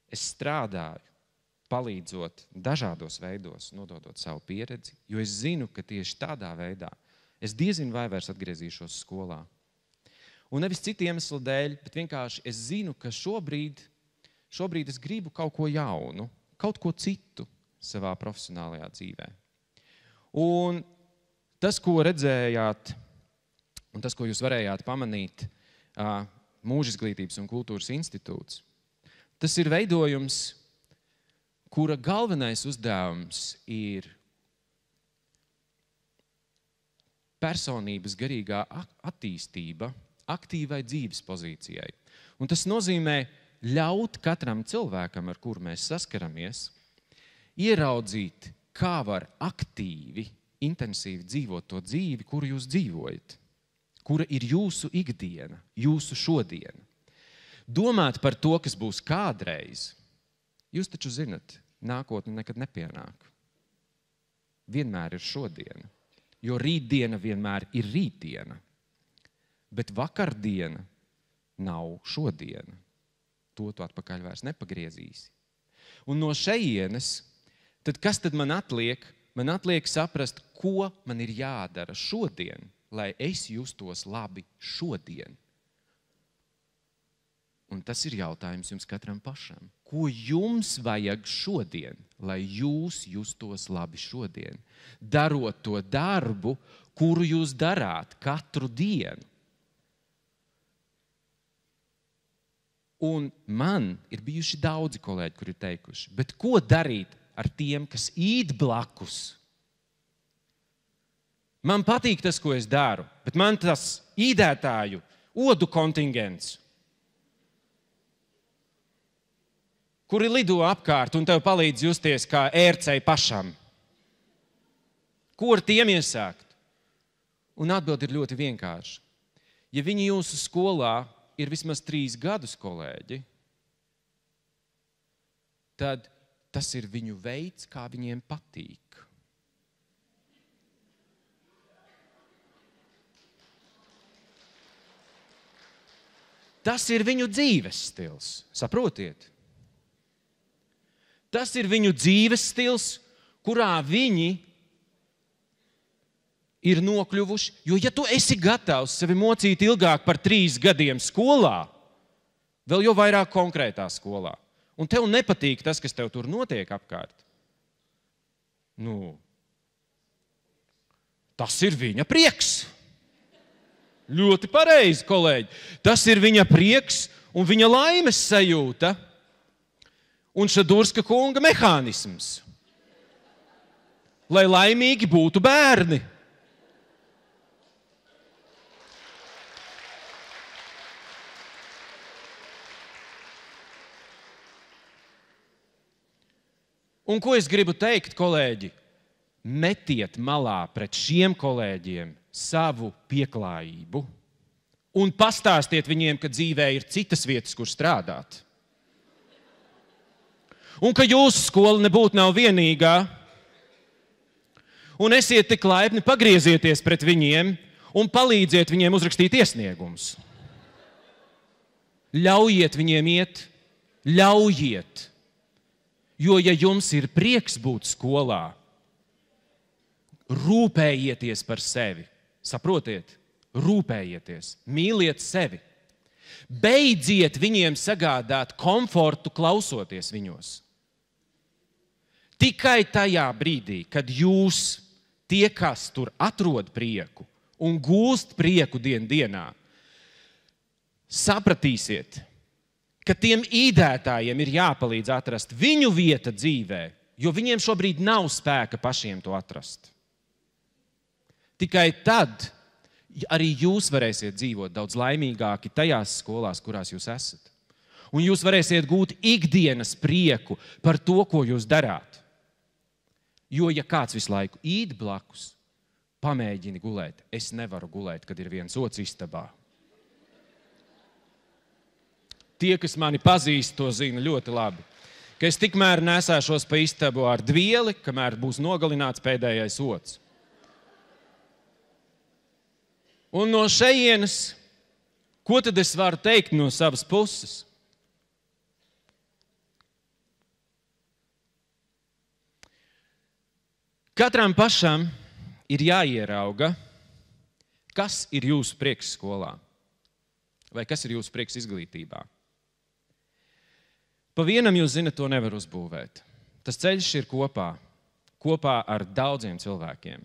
es strādāju, palīdzot dažādos veidos, nododot savu pieredzi, jo es zinu, ka tieši tādā veidā es diezinu vai vairs atgriezīšos skolā. Un nevis citu iemeslu dēļ, bet vienkārši es zinu, ka šobrīd es gribu kaut ko jaunu, kaut ko citu savā profesionālajā dzīvē. Un tas, ko redzējāt, un tas, ko jūs varējāt pamanīt, Mūža izglītības un kultūras institūts, tas ir veidojums, kura galvenais uzdevums ir personības garīgā attīstība aktīvai dzīves pozīcijai. Un tas nozīmē ļaut katram cilvēkam, ar kuru mēs saskaramies, ieraudzīt, kā var aktīvi, intensīvi dzīvot to dzīvi, kuru jūs dzīvojat, kura ir jūsu ikdiena, jūsu šodiena. Domāt par to, kas būs kādreiz. Jūs taču zinat, nākotne nekad nepienāk. Vienmēr ir šodiena, jo rītdiena vienmēr ir rītdiena. Bet vakardiena nav šodiena. To tu atpakaļ vairs nepagriezīsi. Un no šejienes, tad kas tad man atliek? Man atliek saprast, ko man ir jādara šodien, lai es justos labi šodien. Un tas ir jautājums jums katram pašam. Ko jums vajag šodien, lai jūs justos labi šodien? Darot to darbu, kuru jūs darāt katru dienu. Un man ir bijuši daudzi kolēģi, kuri ir teikuši, bet ko darīt ar tiem, kas īt blakus? Man patīk tas, ko es daru, bet man tas īdētāju odu kontingents, kuri lido apkārt un tev palīdz justies kā ērcei pašam. Ko ar tiem iesākt? Un atbilde ir ļoti vienkārša. Ja viņi jūsu skolā ir vismaz 3 gadus kolēģi, tad tas ir viņu veids, kā viņiem patīk. Tas ir viņu dzīves stils, saprotiet? Tas ir viņu dzīves stils, kurā viņi ir nokļuvuši. Jo ja tu esi gatavs sevi mocīt ilgāk par 3 gadiem skolā, vēl jau vairāk konkrētā skolā, un tev nepatīk tas, kas tev tur notiek apkārt, tas ir viņa prieks. Ļoti pareizi, kolēģi. Tas ir viņa prieks un viņa laimes sajūta un Šadurska kunga mehānisms. Lai laimīgi būtu bērni. Un ko es gribu teikt, kolēģi? Metiet malā pret šiem kolēģiem savu pieklājību un pastāstiet viņiem, ka dzīvē ir citas vietas, kur strādāt. Un ka jūsu skola nebūtu nav vienīgā. Un esiet tik laipni, pagriezieties pret viņiem un palīdziet viņiem uzrakstīt iesniegumus. Ļaujiet viņiem iet, ļaujiet. Jo, ja jums ir prieks būt skolā, rūpējieties par sevi. Saprotiet? Rūpējieties. Mīliet sevi. Beidziet viņiem sagādāt komfortu klausoties viņos. Tikai tajā brīdī, kad jūs, tie, kas tur atrod prieku un gūst prieku dienā, sapratīsiet, ka tiem īdētājiem ir jāpalīdz atrast viņu vieta dzīvē, jo viņiem šobrīd nav spēka pašiem to atrast. Tikai tad arī jūs varēsiet dzīvot daudz laimīgāki tajās skolās, kurās jūs esat. Un jūs varēsiet gūt ikdienas prieku par to, ko jūs darāt. Jo, ja kāds visu laiku īt blakus, pamēģini gulēt. Es nevaru gulēt, kad ir viens otrs istabā. Tie, kas mani pazīst, to zina ļoti labi. Ka es tikmēr nesēšos pa istabu ar dvieli, kamēr būs nogalināts pēdējais otrs. Un no šejienes, ko tad es varu teikt no savas puses? Katram pašam ir jāierauga, kas ir jūsu prieks skolā, vai kas ir jūsu prieks izglītībā. Pa vienam jūs zinat, to nevar uzbūvēt. Tas ceļš ir kopā ar daudziem cilvēkiem.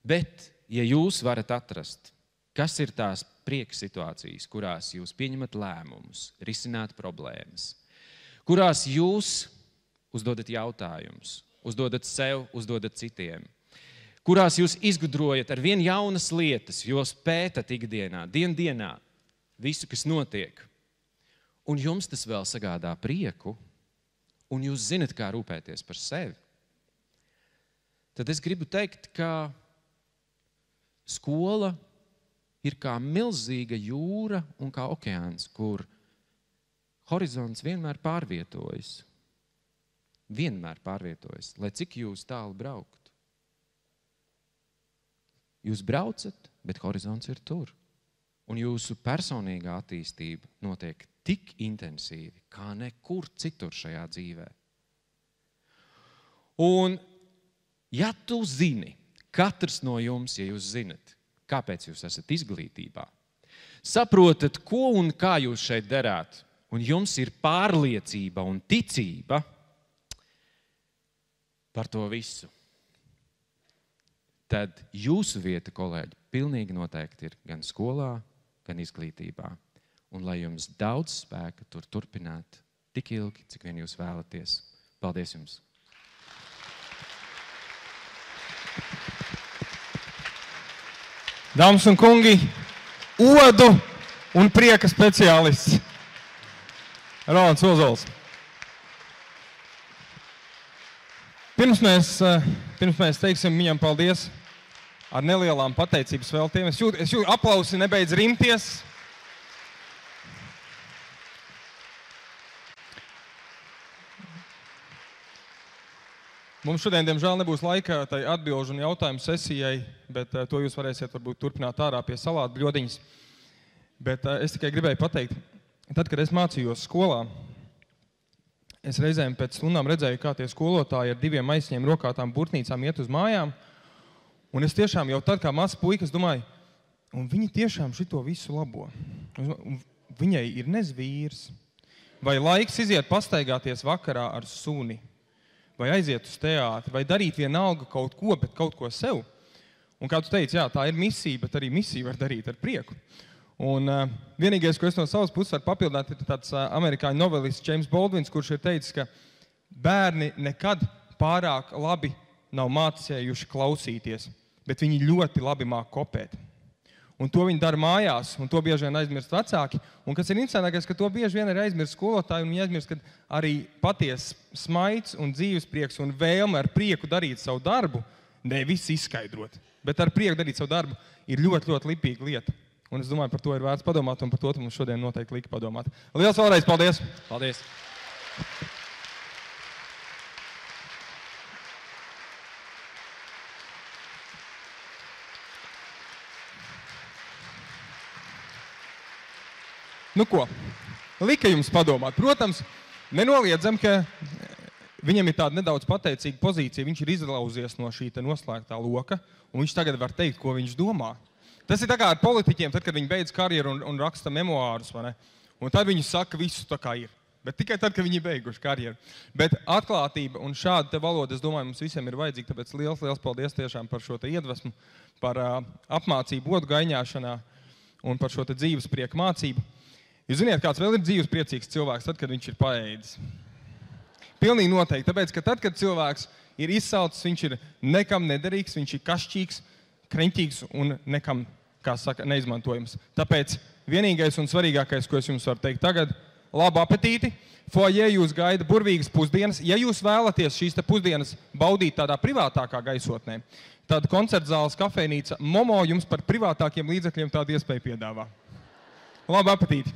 Bet, ja jūs varat atrast, kas ir tās prieka situācijas, kurās jūs pieņemat lēmumus, risināt problēmas, kurās jūs uzdodat jautājumus, uzdodat sev, uzdodat citiem, kurās jūs izgudrojat ar vien jaunas lietas, jūs pētat ikdienā, dienā, visu, kas notiek. Un jums tas vēl sagādā prieku, un jūs zinat, kā rūpēties par sevi. Tad es gribu teikt, ka skola ir kā milzīga jūra un kā okeāns, kur horizonts vienmēr pārvietojas. Vienmēr pārvietojas, lai cik jūs tālu braukt. Jūs braucat, bet horizonts ir tur. Un jūsu personīgā attīstība notiek tik intensīvi, kā nekur citur šajā dzīvē. Un, ja tu zini, katrs no jums, ja jūs zinat, kāpēc jūs esat izglītībā, saprotat, ko un kā jūs šeit darāt, un jums ir pārliecība un ticība par to visu, tad jūsu vieta, kolēģi, pilnīgi noteikti ir gan skolā, gan izglītībā. Un lai jums daudz spēka tur turpināt tik ilgi, cik vien jūs vēlaties. Paldies jums! Dāmas un kungi, odu un prieka speciālists Rolands Ozols. Pirms mēs teiksim viņam paldies ar nelielām pateicības veltiem. Es jūtu, aplausi nebeidz rimties. Mums šodien, diemžēl, nebūs laika tai atbilžu un jautājumu sesijai, bet to jūs varēsiet varbūt turpināt ārā pie salātu bļodiņas. Bet es tikai gribēju pateikt, tad, kad es mācījos skolā, es reizēm pēc stundām redzēju, kā tie skolotāji ar 2 maisiņiem rokātām burtnīcām iet uz mājām, un es tiešām jau tad, kā mazs puikas, domāju, un viņi tiešām šito visu labo. Un viņai ir nezvīrs, vai laiks iziet pastaigāties vakarā ar suni, vai aiziet uz teātri, vai darīt vienalga kaut ko, bet kaut ko sev. Un kā tu teici, jā, tā ir misija, bet arī misiju var darīt ar prieku. Un vienīgais, ko es no savas puses varu papildināt, ir tāds amerikāņu novelists James Baldwins, kurš ir teicis, ka bērni nekad pārāk labi nav mācējuši klausīties, bet viņi ļoti labi māk kopēt. Un to viņi dara mājās, un to bieži vien aizmirst vecāki. Un kas ir interesantākais, ka to bieži vien ir aizmirst skolotāji, un viņi aizmirst, ka arī paties smaids un dzīvesprieks un vēlme ar prieku darīt savu darbu, nevis izskaidrot, bet ar prieku darīt savu darbu, ir ļoti, ļoti lipīga lieta. Un es domāju, par to ir vērts padomāt, un par to mums šodien noteikti lika padomāt. Liels vēlreiz paldies! Paldies! Nu ko, lika jums padomāt. Protams, nenoliedzam, ka viņam ir tāda nedaudz pateicīga pozīcija. Viņš ir izlauzies no šī noslēgtā loka, un viņš tagad var teikt, ko viņš domā. Tas ir tā kā ar politiķiem, tad, kad viņi beidz karjeru un raksta memoārus, vai ne? Un tad viņi saka visu tā kā ir. Bet tikai tad, kad viņi beiguši karjeru. Bet atklātība un šāda te valoda, es domāju, mums visiem ir vajadzīga, tāpēc liels paldies tiešām par šo te iedvesmu, par apmācību odu gaiņāšanā un par šo te dzīves prieku mācību. Jūs ziniet, kāds vēl ir dzīves priecīgs cilvēks, tad, kad viņš ir paēdis? Pilnīgi noteikti, tāpēc, ka tad, kad cilvēks ir izsalcis, viņš ir nekam nederīgs, viņš ir kašķīgs, kreņķīgs un nekam, kā saka, neizmantojams. Tāpēc vienīgais un svarīgākais, ko es jums varu teikt tagad, labu apetīti. Foajē jūs gaida burvīgas pusdienas. Ja jūs vēlaties šīs pusdienas baudīt tādā privātākā gaisotnē, tad koncertzāles kafejnīca Momo jums par privātākiem līdzekļiem tādu iespēju piedāvā. Labu apetīti!